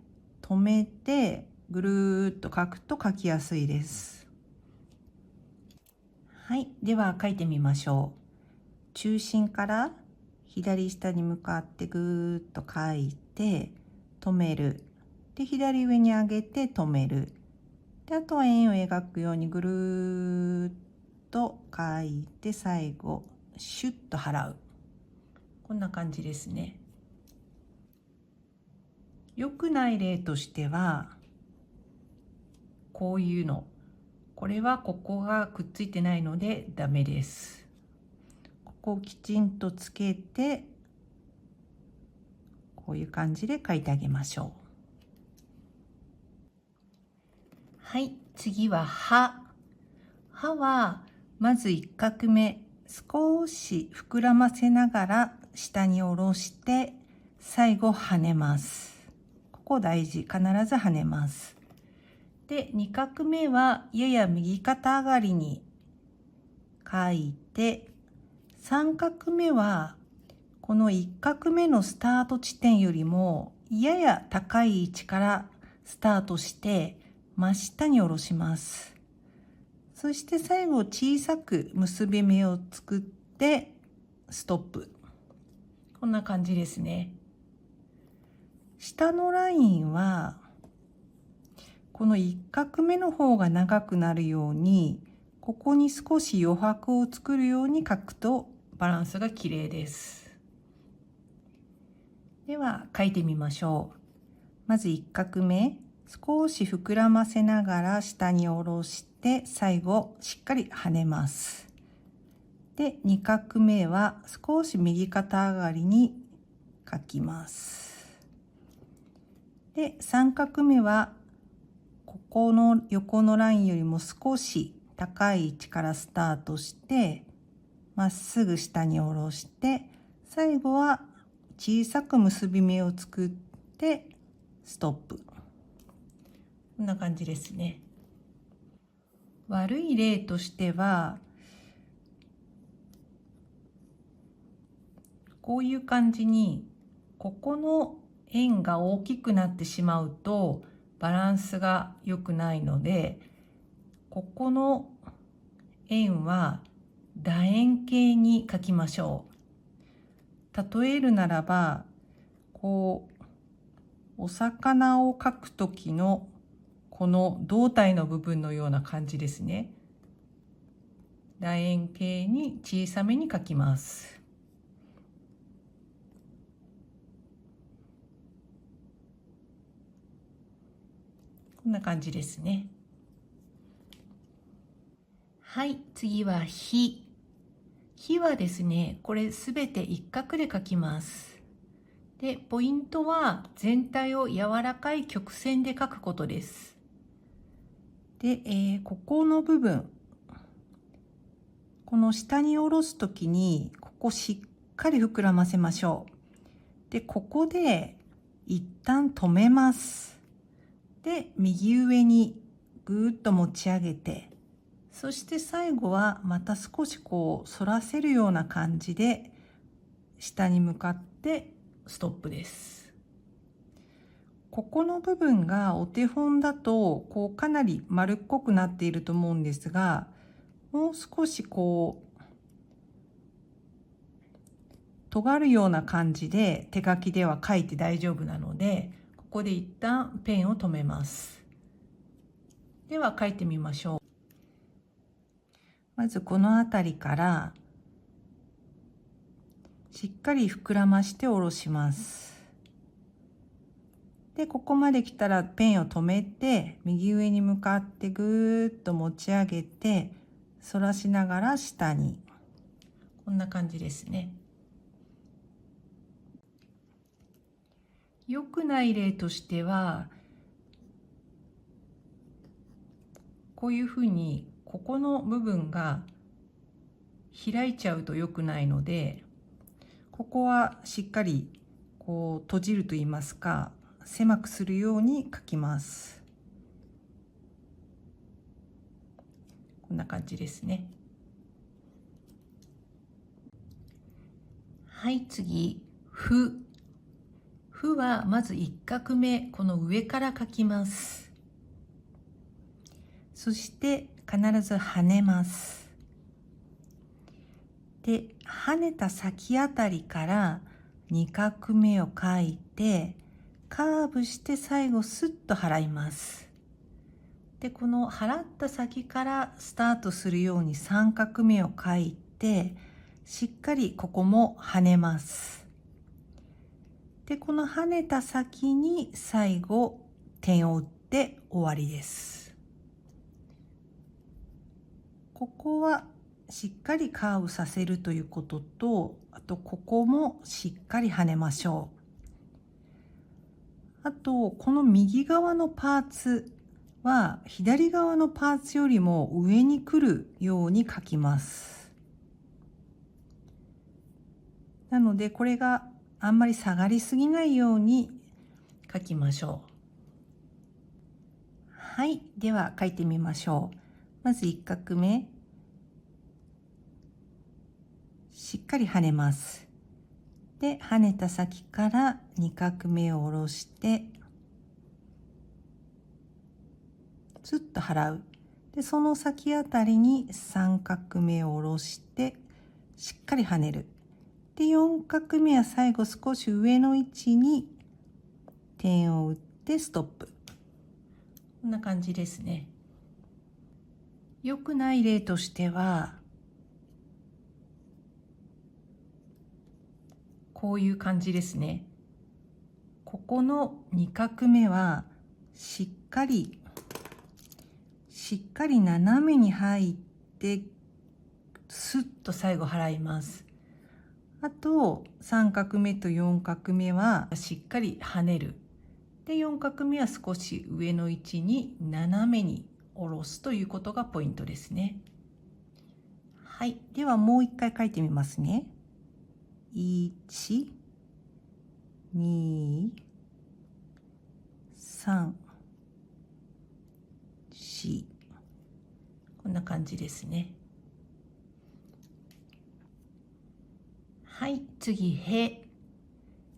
ぐるーっと書くと書きやすいです。はい、では書いてみましょう。中心から左下に向かってぐーっと書いて止める。で左上に上げて止める。であとは円を描くようにぐるーっと書いて最後シュッと払う。こんな感じですね。良くない例としてはこういうの。これはここがくっついてないのでダメです。ここをきちんとつけて、こういう感じで書いてあげましょう。はい、次は歯。歯はまず1画目少し膨らませながら下に下ろして最後跳ねます。ここ大事、必ず跳ねます。で2画目はやや右肩上がりに書いて、3画目はこの1画目のスタート地点よりもやや高い位置からスタートして真下に下ろします。そして最後小さく結び目を作ってストップ。こんな感じですね。下のラインはこの1画目の方が長くなるように、ここに少し余白を作るように書くとバランスがきれいです。では書いてみましょう。まず1画目少し膨らませながら下に下ろして最後しっかり跳ねます。で2画目は少し右肩上がりに書きます。で3画目はここの横のラインよりも少し高い位置からスタートしてまっすぐ下に下ろして、最後は小さく結び目を作ってストップ。こんな感じですね。悪い例としてはこういう感じにここの円が大きくなってしまうとバランスが良くないので、ここの円は楕円形に描きましょう。例えるならばこうお魚を描く時のこの胴体の部分のような感じですね。楕円形に小さめに描きます。こんな感じですね。はい、次は日。日はですね、これすべて一画で書きます。で、ポイントは全体を柔らかい曲線で書くことです。で、ここの部分、この下に下ろすときに、ここしっかり膨らませましょう。で、ここで一旦止めます。で、右上にぐーっと持ち上げて、そして最後はまた少しこう反らせるような感じで下に向かってストップです。ここの部分がお手本だとこうかなり丸っこくなっていると思うんですが、もう少しこう尖るような感じで手書きでは書いて大丈夫なので、ここで一旦ペンを止めます。では書いてみましょう。まずこの辺りからしっかり膨らまして下ろします。で、ここまで来たらペンを止めて、右上に向かってぐーっと持ち上げて、反らしながら下に。こんな感じですね。良くない例としては、こういうふうにここの部分が開いちゃうと良くないので、ここはしっかりこう閉じると言いますか、狭くするように書きます。こんな感じですね。はい、次、ふ。ふはまず1画目、この上から書きます。そして必ず跳ねます。で、跳ねた先あたりから2画目を書いて、カーブして最後スッと払います。で、この払った先からスタートするように3画目を書いて、しっかりここも跳ねます。で、この跳ねた先に最後点を打って終わりです。ここはしっかりカーブさせるということと、あとここもしっかり跳ねましょう。あとこの右側のパーツは左側のパーツよりも上に来るように書きます。なのでこれがあんまり下がりすぎないように書きましょう。はい、では書いてみましょう。まず1画目、しっかり跳ねます。で、跳ねた先から2画目を下ろして、スッと払う。で、その先あたりに3画目を下ろして、しっかり跳ねる。で、4画目は最後少し上の位置に点を打ってストップ。こんな感じですね。良くない例としては、こういう感じですね。ここの2画目はしっかり斜めに入ってスッと最後払います。あと3画目と4画目はしっかり跳ねる。で、4画目は少し上の位置に斜めに下ろすということがポイントですね。はい、ではもう一回書いてみますね。1、2、3、4。こんな感じですね。はい、次、へ。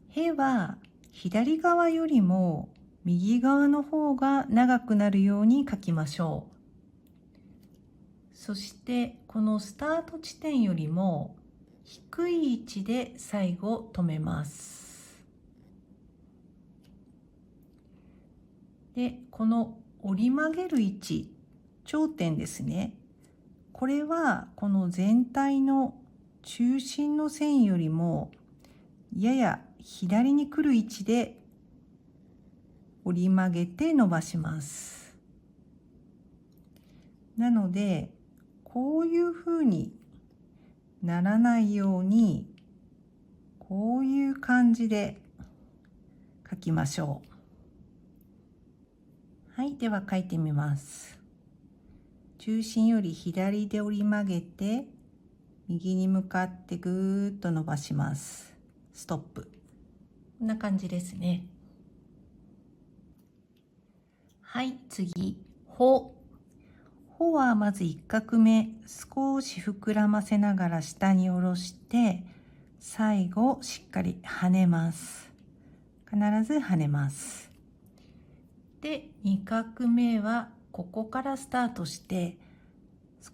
へは左側よりも右側の方が長くなるように書きましょう。そしてこのスタート地点よりも低い位置で最後止めます。で、この折り曲げる位置、頂点ですね。これはこの全体の中心の線よりもやや左に来る位置で折り曲げて伸ばします。なのでこういうふうにならないようにこういう感じで書きましょう。はい、では書いてみます。中心より左で折り曲げて右に向かってぐーっと伸ばします。ストップ。こんな感じですね。はい、次、ほ。ほはまず1画目、少し膨らませながら下に下ろして、最後しっかり跳ねます。必ず跳ねます。で、2画目はここからスタートして、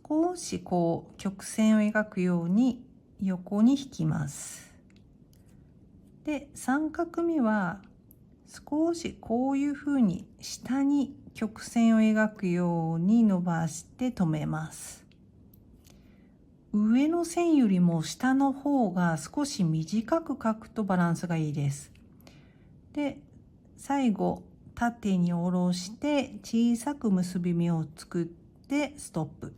少しこう曲線を描くように横に引きます。で、3画目は少しこういうふうに下に曲線を描くように伸ばして止めます。上の線よりも下の方が少し短く描くとバランスがいいです。で、最後縦に下ろして小さく結び目を作ってストップ。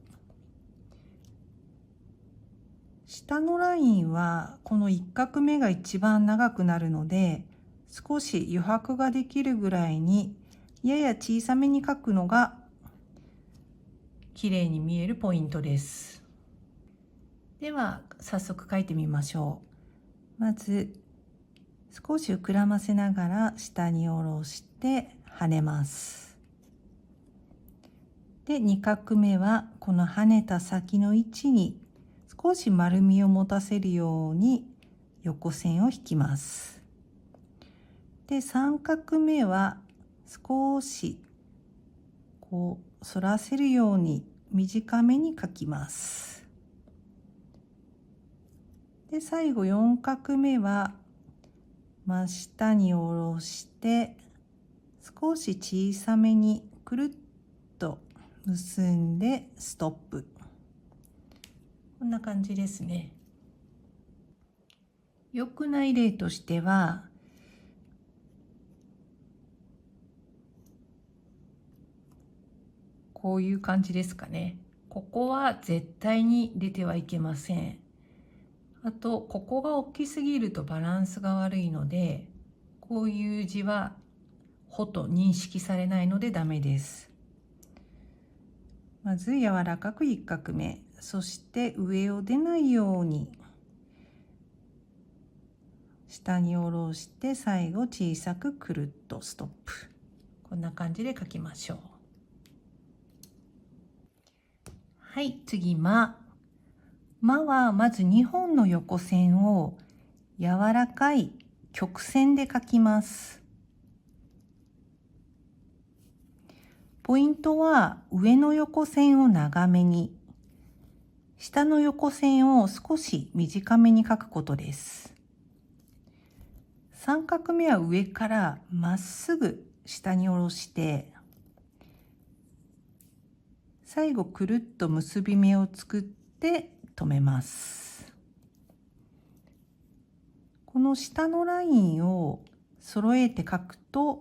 下のラインはこの1画目が一番長くなるので、少し余白ができるぐらいにやや小さめに描くのが綺麗に見えるポイントです。では早速描いてみましょう。まず少し膨らませながら下に下ろして跳ねます。で、2画目はこの跳ねた先の位置に少し丸みを持たせるように横線を引きます。で、3画目は少しこう反らせるように短めに描きます。で、最後4画目は真下に下ろして少し小さめにくるっと結んでストップ。こんな感じですね。良くない例としては、こういう感じですかね。ここは絶対に出てはいけません。あと、ここが大きすぎるとバランスが悪いので、こういう字はほと認識されないのでダメです。まず柔らかく1画目、そして上を出ないように下に下ろして最後小さくくるっとストップ。こんな感じで書きましょう。はい、次ま。まはまず2本の横線を柔らかい曲線で書きます。ポイントは上の横線を長めに、下の横線を少し短めに書くことです。3画目は上からまっすぐ下に下ろして、最後くるっと結び目を作って止めます。この下のラインを揃えて書くと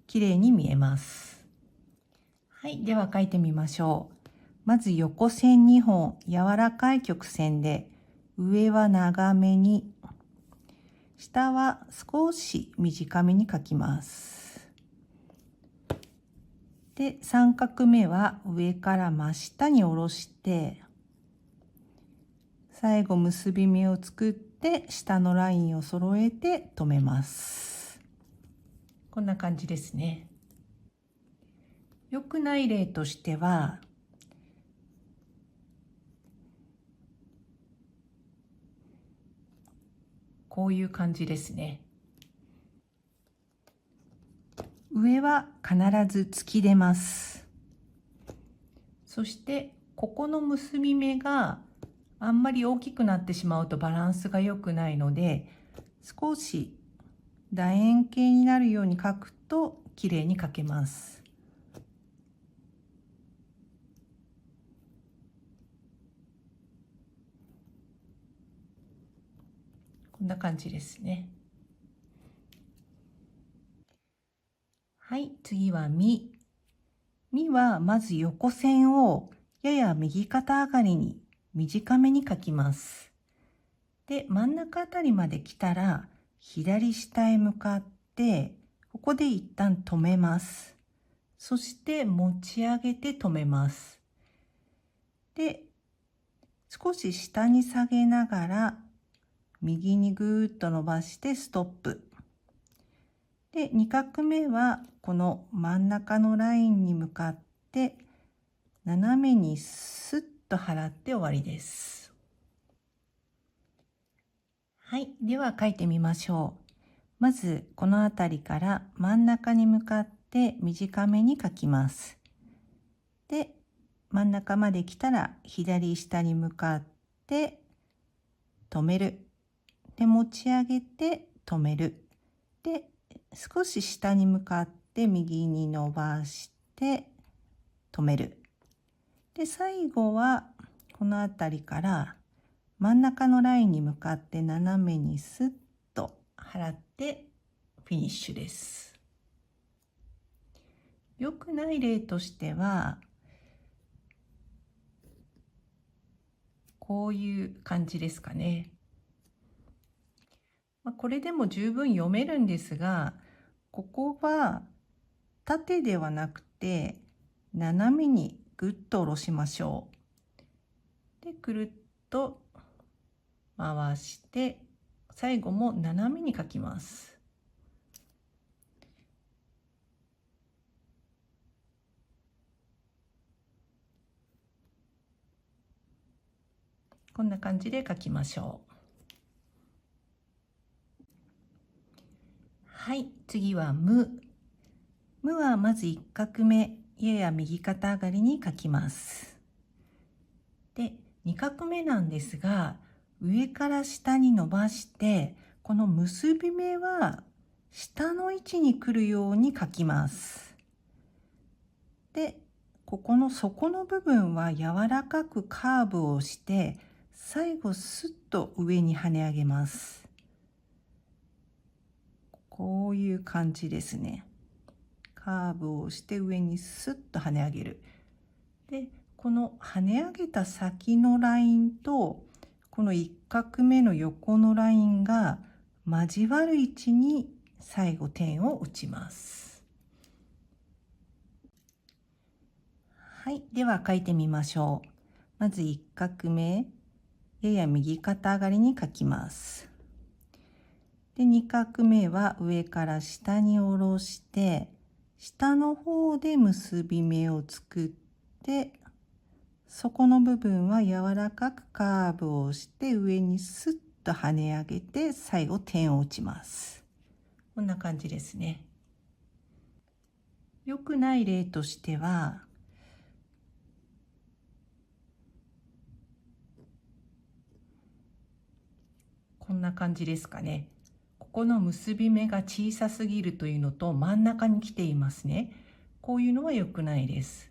綺麗に見えます。はい、では書いてみましょう。まず横線2本、柔らかい曲線で、上は長めに、下は少し短めに書きます。で、3画目は上から真下に下ろして、最後結び目を作って下のラインを揃えて止めます。こんな感じですね。良くない例としては、こういう感じですね。上は必ず突き出ます。そしてここの結び目があんまり大きくなってしまうとバランスが良くないので、少し楕円形になるように書くと綺麗に書けます。こんな感じですね。はい、次はみ。みはまず横線をやや右肩上がりに短めに書きます。で、真ん中あたりまで来たら左下へ向かってここで一旦止めます。そして持ち上げて止めます。で、少し下に下げながら右にぐーっと伸ばしてストップ。で、2画目はこの真ん中のラインに向かって斜めにスッと払って終わりです。はい、では書いてみましょう。まずこの辺りから真ん中に向かって短めに書きます。で、真ん中まで来たら左下に向かって止める。で、持ち上げて止める。で、少し下に向かって右に伸ばして止める。で、最後はこの辺りから真ん中のラインに向かって斜めにスッと払ってフィニッシュです。良くない例としては、こういう感じですかね。これでも十分読めるんですが、ここは縦ではなくて斜めにぐっと下ろしましょう。で、くるっと回して最後も斜めに書きます。こんな感じで書きましょう。はい、次はむ。むはまず1画目、やや右肩上がりに書きます。で、2画目なんですが、上から下に伸ばして、この結び目は下の位置に来るように書きます。で、ここの底の部分は柔らかくカーブをして、最後スッと上に跳ね上げます。こういう感じですね。カーブをして上にスッと跳ね上げる。で、この跳ね上げた先のラインとこの1画目の横のラインが交わる位置に最後点を打ちます。はい、では書いてみましょう。まず1画目、やや右肩上がりに書きます。で、2画目は上から下に下ろして、下の方で結び目を作って、底の部分は柔らかくカーブをして上にスッと跳ね上げて最後点を打ちます。こんな感じですね。良くない例としては、こんな感じですかね。ここの結び目が小さすぎるというのと真ん中に来ていますね。こういうのは良くないです。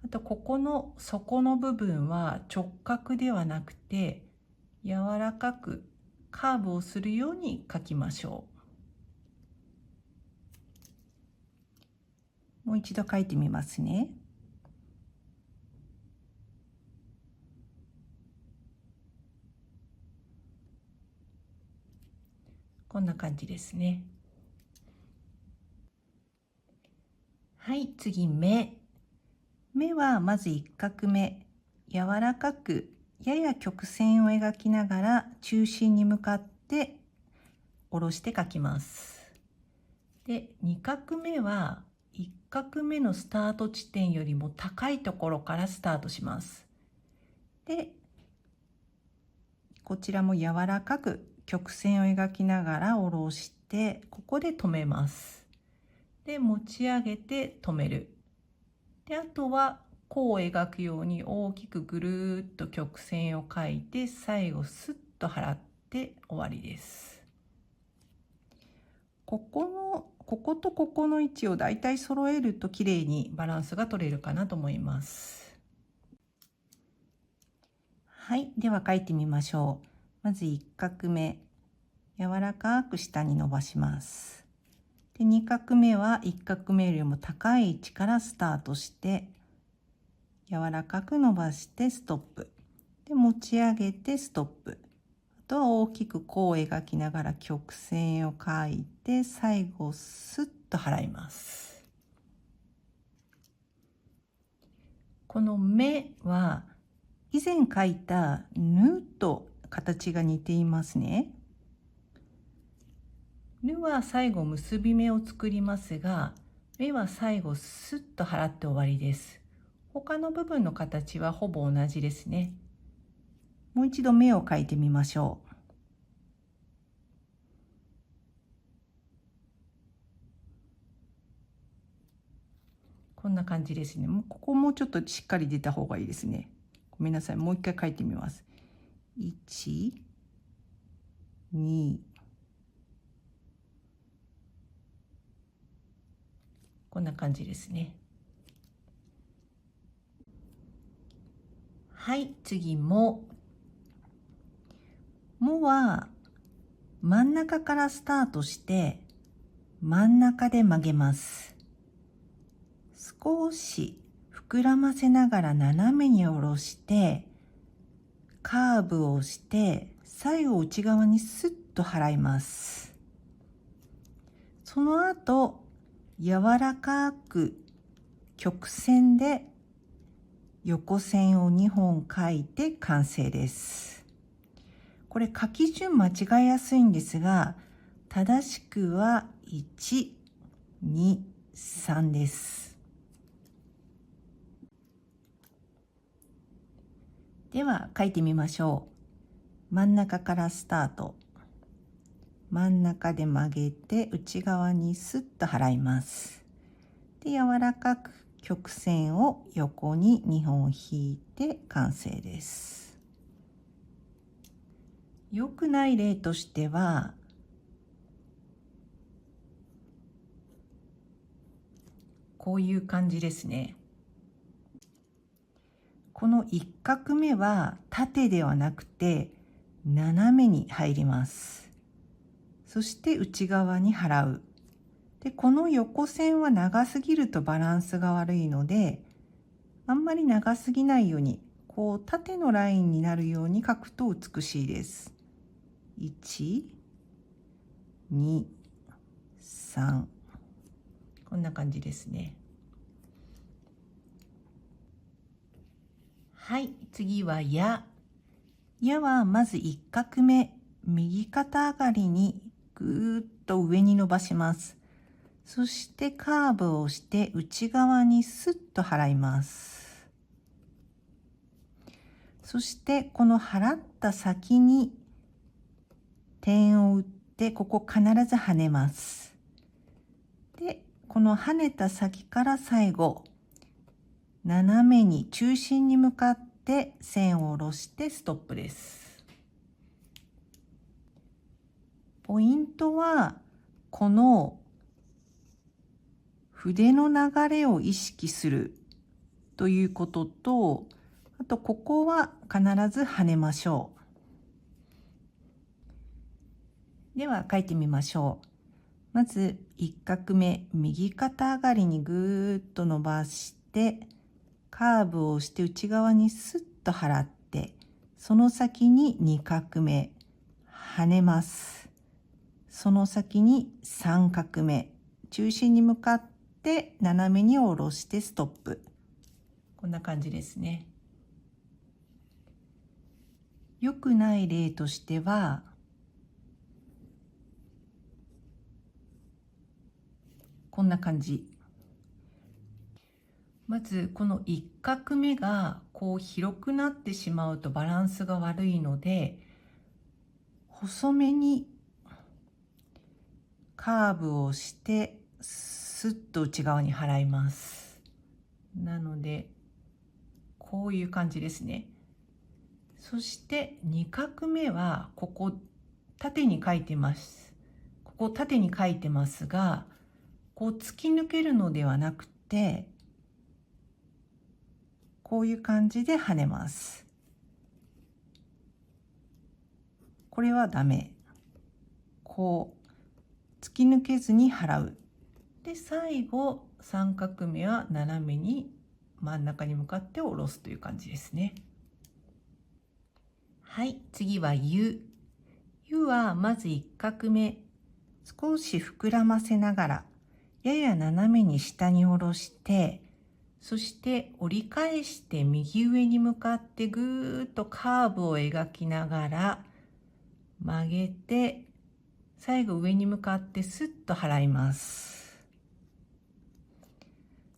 あとここの底の部分は直角ではなくて柔らかくカーブをするように書きましょう。もう一度書いてみますね。こんな感じですね。はい、次、目。目はまず1画目、柔らかくやや曲線を描きながら中心に向かって下ろして描きます。で、2画目は1画目のスタート地点よりも高いところからスタートします。で、こちらも柔らかく曲線を描きながら下ろして、ここで止めます。で、持ち上げて止める。で、あとは弧を描くように大きくぐるーっと曲線を描いて、最後スッと払って終わりです。こことここの位置をだいたい揃えると綺麗にバランスが取れるかなと思います。はい、では書いてみましょう。まず1画目、柔らかく下に伸ばします。で2画目は1画目よりも高い位置からスタートして柔らかく伸ばしてストップで持ち上げてストップ。あとは大きく弧を描きながら曲線を描いて最後スッと払います。この目は以前描いたヌと形が似ていますね。ヌは最後結び目を作りますが、目は最後スッと払って終わりです。他の部分の形はほぼ同じですね。もう一度目を描いてみましょう。こんな感じですね。ここもうちょっとしっかり出た方がいいですね。ごめんなさい。もう一回描いてみます。1、2、こんな感じですね。はい、次も。もは真ん中からスタートして真ん中で曲げます。少し膨らませながら斜めに下ろしてカーブをして最後内側にスッと払います。その後柔らかく曲線で横線を2本描いて完成です。これ書き順間違えやすいんですが、正しくは1、2、3です。では書いてみましょう。真ん中からスタート。真ん中で曲げて内側にスッと払います。で、柔らかく曲線を横に2本引いて完成です。良くない例としては、こういう感じですね。この1画目は縦ではなくて斜めに入ります。そして内側に払う。で、この横線は長すぎるとバランスが悪いので、あんまり長すぎないように、こう縦のラインになるように描くと美しいです。1、2、3。こんな感じですね。はい、次はや。やはまず1画目、右肩上がりにぐーっと上に伸ばします。そしてカーブをして内側にスッと払います。そしてこの払った先に点を打ってここ必ず跳ねます。で、この跳ねた先から最後斜めに中心に向かって線を下ろしてストップです。ポイントはこの筆の流れを意識するということと、あとここは必ず跳ねましょう。では書いてみましょう。まず1画目、右肩上がりにぐーっと伸ばしてカーブをして内側にスッと払って、その先に2画目跳ねます。その先に3画目中心に向かって斜めに下ろしてストップ。こんな感じですね。良くない例としては、こんな感じ。まずこの1画目がこう広くなってしまうとバランスが悪いので、細めにカーブをしてスッと内側に払います。なのでこういう感じですね。そして2画目はここ縦に書いてます。ここ縦に書いてますが、こう突き抜けるのではなくて、こういう感じで跳ねます。これはダメ。こう突き抜けずに払う。で、最後3画目は斜めに真ん中に向かって下ろすという感じですね。はい、次はゆ。ゆはまず1画目、少し膨らませながら、やや斜めに下に下ろして、そして折り返して右上に向かってぐーっとカーブを描きながら曲げて、最後上に向かってスッと払います。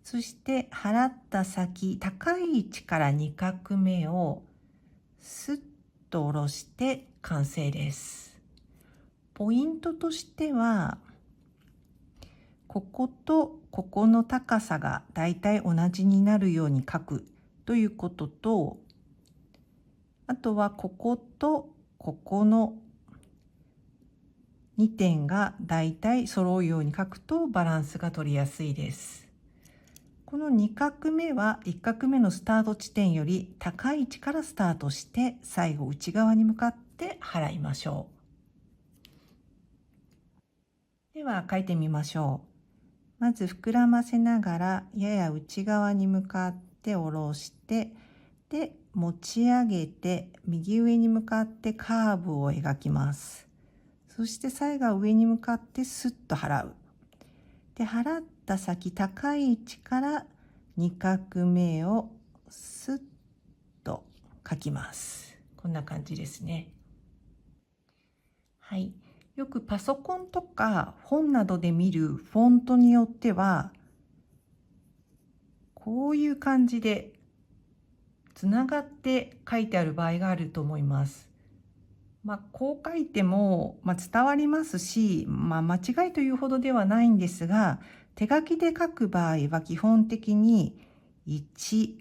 そして払った先、高い位置から2画目をスッと下ろして完成です。ポイントとしては、こことここの高さがだいたい同じになるように書くということと、あとはこことここの2点がだいたい揃うように書くとバランスが取りやすいです。この2画目は1画目のスタート地点より高い位置からスタートして最後内側に向かって払いましょう。では書いてみましょう。まず膨らませながらやや内側に向かって下ろして、で持ち上げて右上に向かってカーブを描きます。そして最後は上に向かってスッと払う。で払った先、高い位置から2画目をスッと書きます。こんな感じですね。はい。よくパソコンとか本などで見るフォントによっては、こういう感じでつながって書いてある場合があると思います。こう書いても、伝わりますし、間違いというほどではないんですが、手書きで書く場合は基本的に1、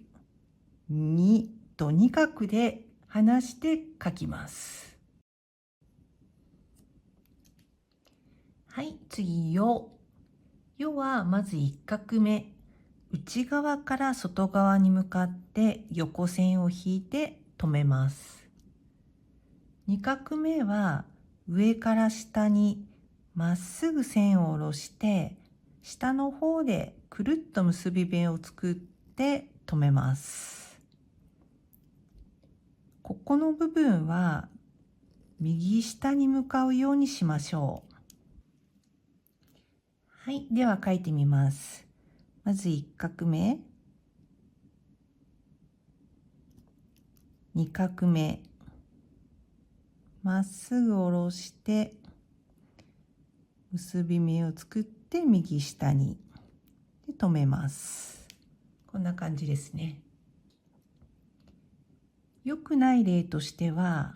2と2画で離して書きます。はい、次、よ。よはまず1画目、内側から外側に向かって横線を引いて止めます。2画目は上から下にまっすぐ線を下ろして、下の方でくるっと結び目を作って止めます。ここの部分は右下に向かうようにしましょう。はい、では書いてみます。まず1画目、2画目、まっすぐ下ろして結び目を作って右下にで止めます。こんな感じですね。良くない例としては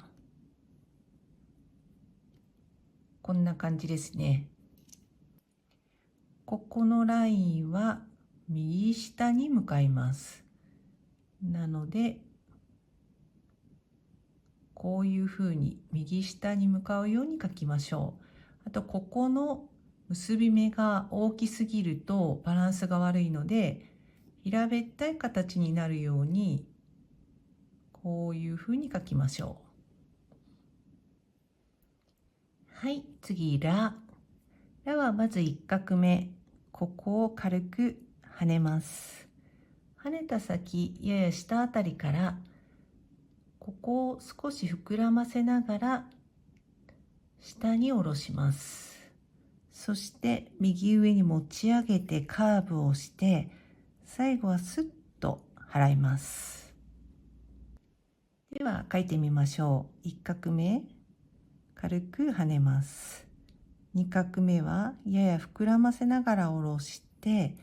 こんな感じですね。ここのラインは右下に向かいます。なのでこういうふうに右下に向かうように書きましょう。あとここの結び目が大きすぎるとバランスが悪いので、平べったい形になるようにこういうふうに書きましょう。はい、次ラ。ラはまず1画目、ここを軽く跳ねます。跳ねた先、やや下あたりからここを少し膨らませながら下に下ろします。そして右上に持ち上げてカーブをして最後はスッと払います。では書いてみましょう。1画目軽く跳ねます。2画目はやや膨らませながら下ろして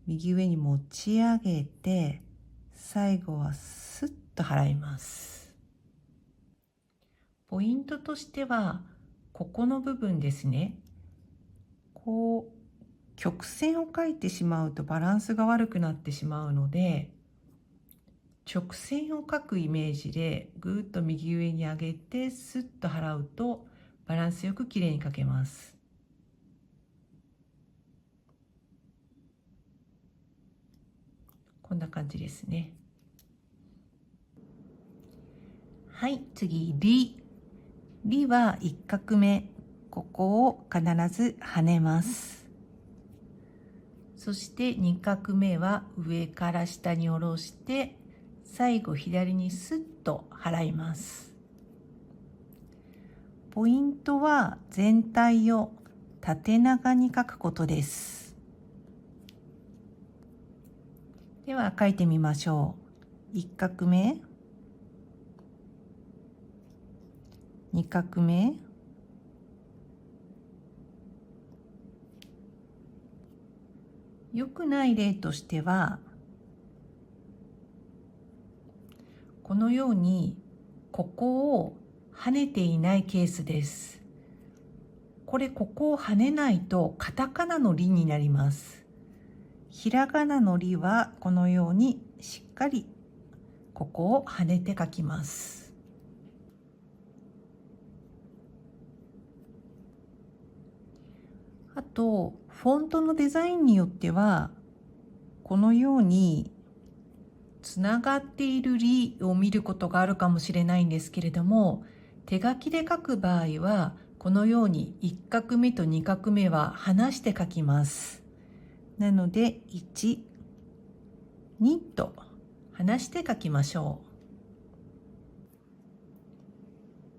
右上に持ち上げて最後はスッと払います。ポイントとしてはここの部分ですね。こう曲線を描いてしまうとバランスが悪くなってしまうので、直線を描くイメージでぐーっと右上に上げてスッと払うとバランスよくきれいに描けます。こんな感じですね。はい、次、リ。リは1画目、ここを必ず跳ねます。そして2画目は上から下に下ろして、最後左にスッと払います。ポイントは全体を縦長に書くことです。では書いてみましょう。1画目、2画目、良くない例としては、このようにここを跳ねていないケースです。ここを跳ねないとカタカナのリになります。ひらがなのリはこのようにしっかりここを跳ねて書きます。あとフォントのデザインによってはこのようにつながっているリを見ることがあるかもしれないんですけれども、手書きで書く場合はこのように1画目と2画目は離して書きます。なので1、2と離して書きましょ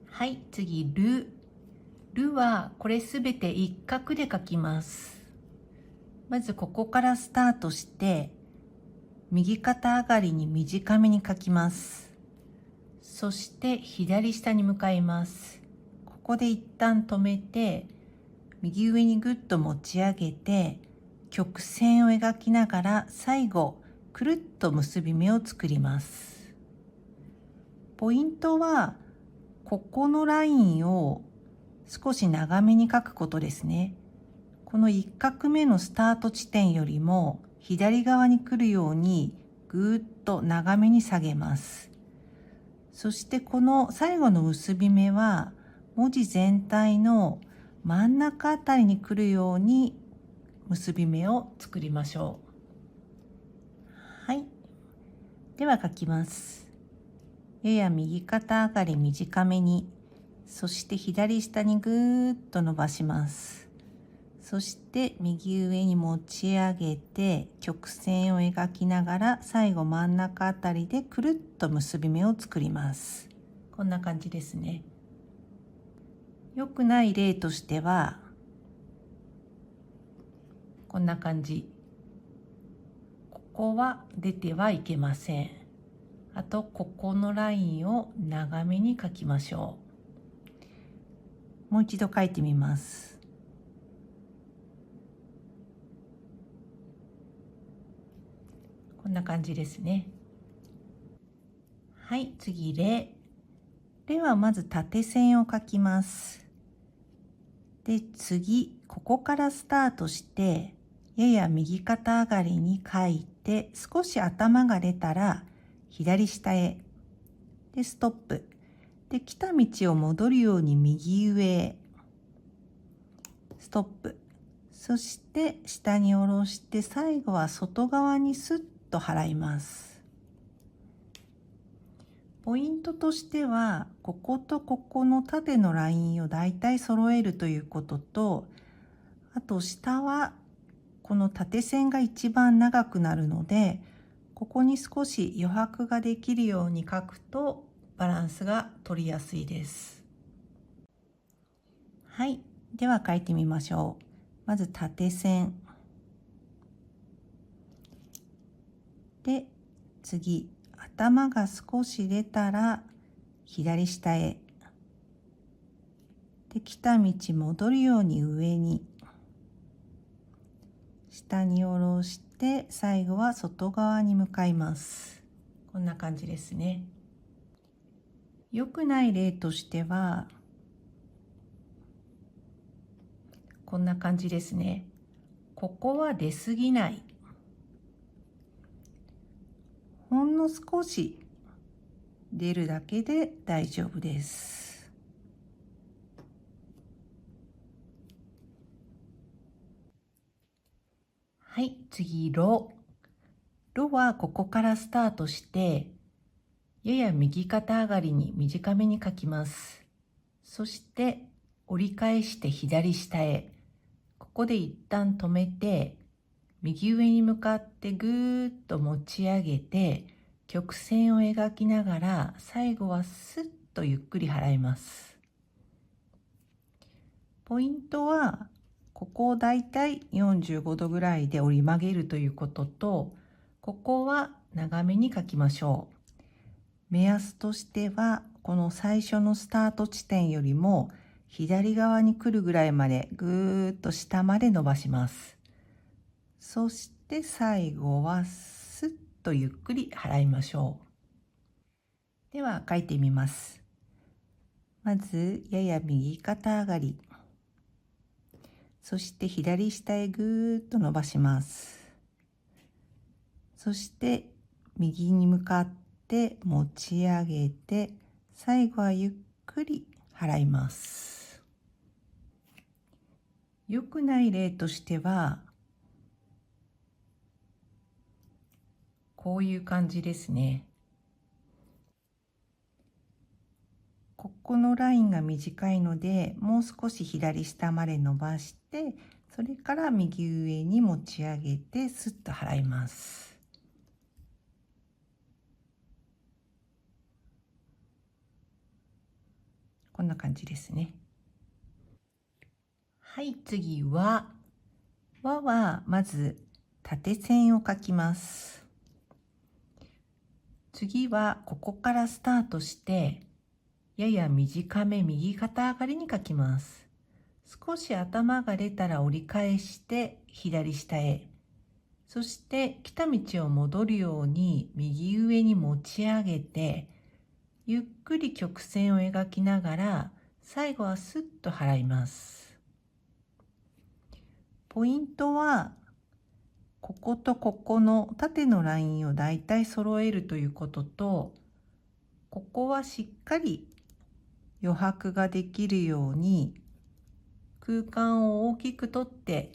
う。はい、次ル。ルはこれすべて一画で書きます。まずここからスタートして右肩上がりに短めに書きます。そして左下に向かいます。ここで一旦止めて、右上にぐっと持ち上げて、曲線を描きながら最後くるっと結び目を作ります。ポイントはここのラインを少し長めに書くことですね。この1画目のスタート地点よりも左側に来るようにぐーっと長めに下げます。そしてこの最後の結び目は文字全体の真ん中あたりに来るように結び目を作りましょう。はい。では書きます。やや右肩上がり短めに、そして左下にぐーっと伸ばします。そして右上に持ち上げて曲線を描きながら最後真ん中あたりでくるっと結び目を作ります。こんな感じですね。良くない例としてはこんな感じ。ここは出てはいけません。あとここのラインを長めに書きましょう。もう一度書いてみます。こんな感じですね。はい、次レ。レはまず縦線を書きます。で、次、ここからスタートして、やや右肩上がりに書いて、少し頭が出たら、左下へ。で、ストップ。で、来た道を戻るように右上へ。ストップ。そして、下に下ろして、最後は外側にスッと払います。ポイントとしては、こことここの縦のラインをだいたい揃えるということと、あと下はこの縦線が一番長くなるので、ここに少し余白ができるように書くとバランスが取りやすいです。はい、では書いてみましょう。まず縦線。で、次。頭が少し出たら左下へ。で、来た道戻るように上に。下に下ろして最後は外側に向かいます。こんな感じですね。良くない例としてはこんな感じですね。ここは出過ぎない。ほんの少し出るだけで大丈夫です。はい、次ロ。ロはここからスタートしてやや右肩上がりに短めに書きます。そして折り返して左下へ。ここで一旦止めて右上に向かってぐーっと持ち上げて曲線を描きながら最後はスッとゆっくり払います。ポイントはここをだいたい45度ぐらいで折り曲げるということと、ここは長めに書きましょう。目安としてはこの最初のスタート地点よりも左側に来るぐらいまでぐーっと下まで伸ばします。そして最後はスッとゆっくり払いましょう。では書いてみます。まずやや右肩上がり、そして左下へぐーっと伸ばします。そして右に向かって持ち上げて、最後はゆっくり払います。良くない例としては、こういう感じですね。ここのラインが短いので、もう少し左下まで伸ばして、それから右上に持ち上げてスッと払います。こんな感じですね。はい、次はまず縦線を描きます。次はここからスタートしてやや短め右肩上がりに描きます。少し頭が出たら折り返して左下へ、そして来た道を戻るように右上に持ち上げてゆっくり曲線を描きながら最後はスッと払います。ポイントはこことここの縦のラインをだいたい揃えるということと、ここはしっかり余白ができるように空間を大きくとって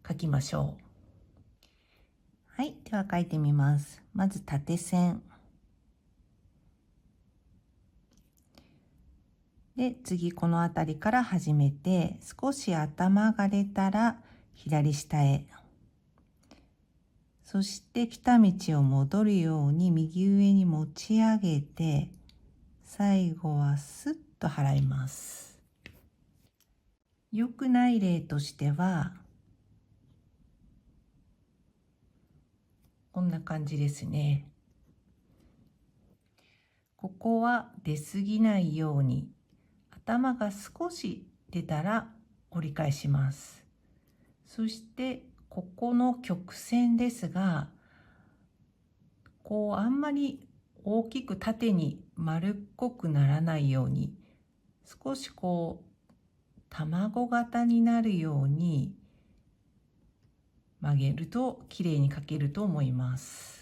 書きましょう。はい、では書いてみます。まず縦線。で、次この辺りから始めて、少し頭が出たら左下へ。そして来た道を戻るように右上に持ち上げて、最後はスッと払います。良くない例としては、こんな感じですね。ここは出過ぎないように、頭が少し出たら折り返します。そしてここの曲線ですが、こうあんまり大きく縦に丸っこくならないように、少しこう卵型になるように曲げると綺麗に描けると思います。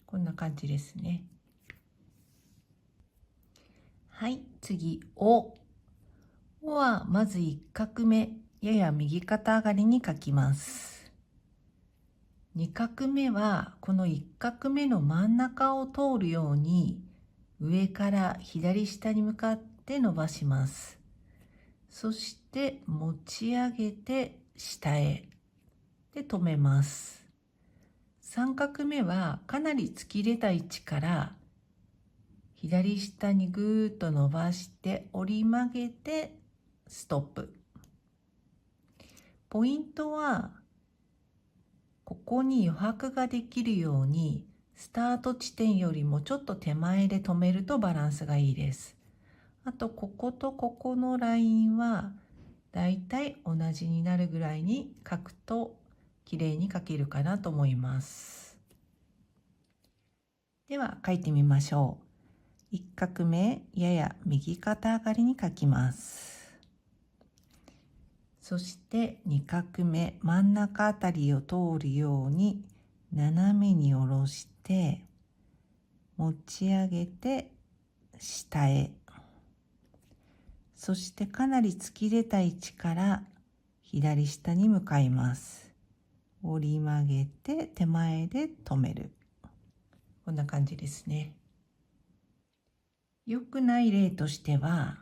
こんな感じですね。はい、次、おはまず1画目、やや右肩上がりに書きます。2画目はこの1画目の真ん中を通るように上から左下に向かって伸ばします。そして持ち上げて下へで止めます。3画目はかなり突き出た位置から左下にぐーっと伸ばして折り曲げてストップ。ポイントはここに余白ができるようにスタート地点よりもちょっと手前で止めるとバランスがいいです。あとこことここのラインはだいたい同じになるぐらいに描くと綺麗に描けるかなと思います。では描いてみましょう。1画目やや右肩上がりに描きます。そして2画目真ん中あたりを通るように斜めに下ろして持ち上げて下へ、そしてかなり突き出た位置から左下に向かいます。折り曲げて手前で止める。こんな感じですね。良くない例としては、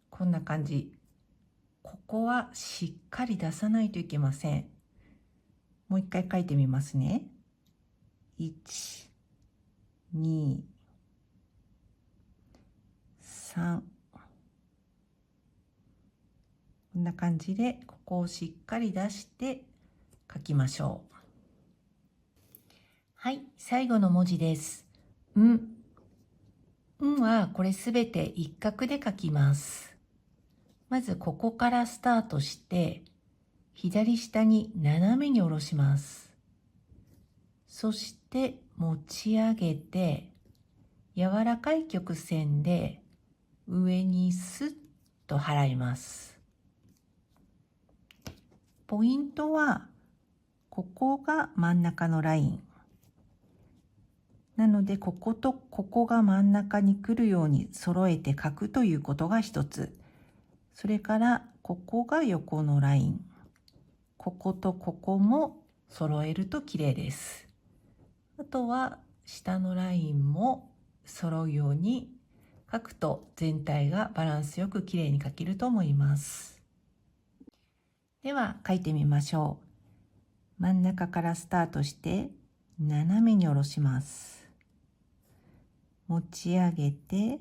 こんな感じ。ここはしっかり出さないといけません。もう一回書いてみますね。1、2、3。こんな感じで、ここをしっかり出して書きましょう。はい、最後の文字です。んはこれすべて一画で書きます。まずここからスタートして、左下に斜めに下ろします。そして持ち上げて、柔らかい曲線で上にスッと払います。ポイントは、ここが真ん中のライン。なので、こことここが真ん中に来るように揃えて書くということが一つ。それから、ここが横のライン。こことここも揃えると綺麗です。あとは、下のラインも揃うように書くと全体がバランスよく綺麗に書けると思います。では、書いてみましょう。真ん中からスタートして、斜めに下ろします。持ち上げて、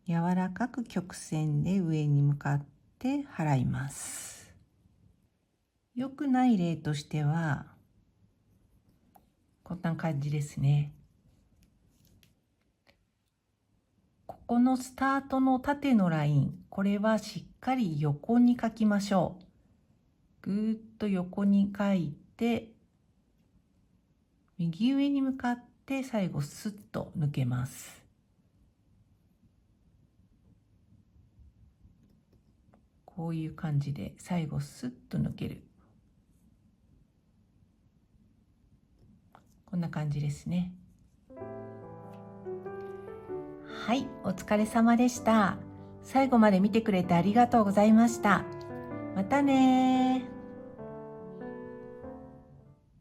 柔らかく曲線で上に向かって払います。良くない例としては、こんな感じですね。ここのスタートの縦のライン、これはしっかり横に書きましょう。ぐーっと横に書いて、右上に向かって最後スッと抜けます。こういう感じで最後スッと抜ける。こんな感じですね。はい、お疲れ様でした。最後まで見てくれてありがとうございました。またねー。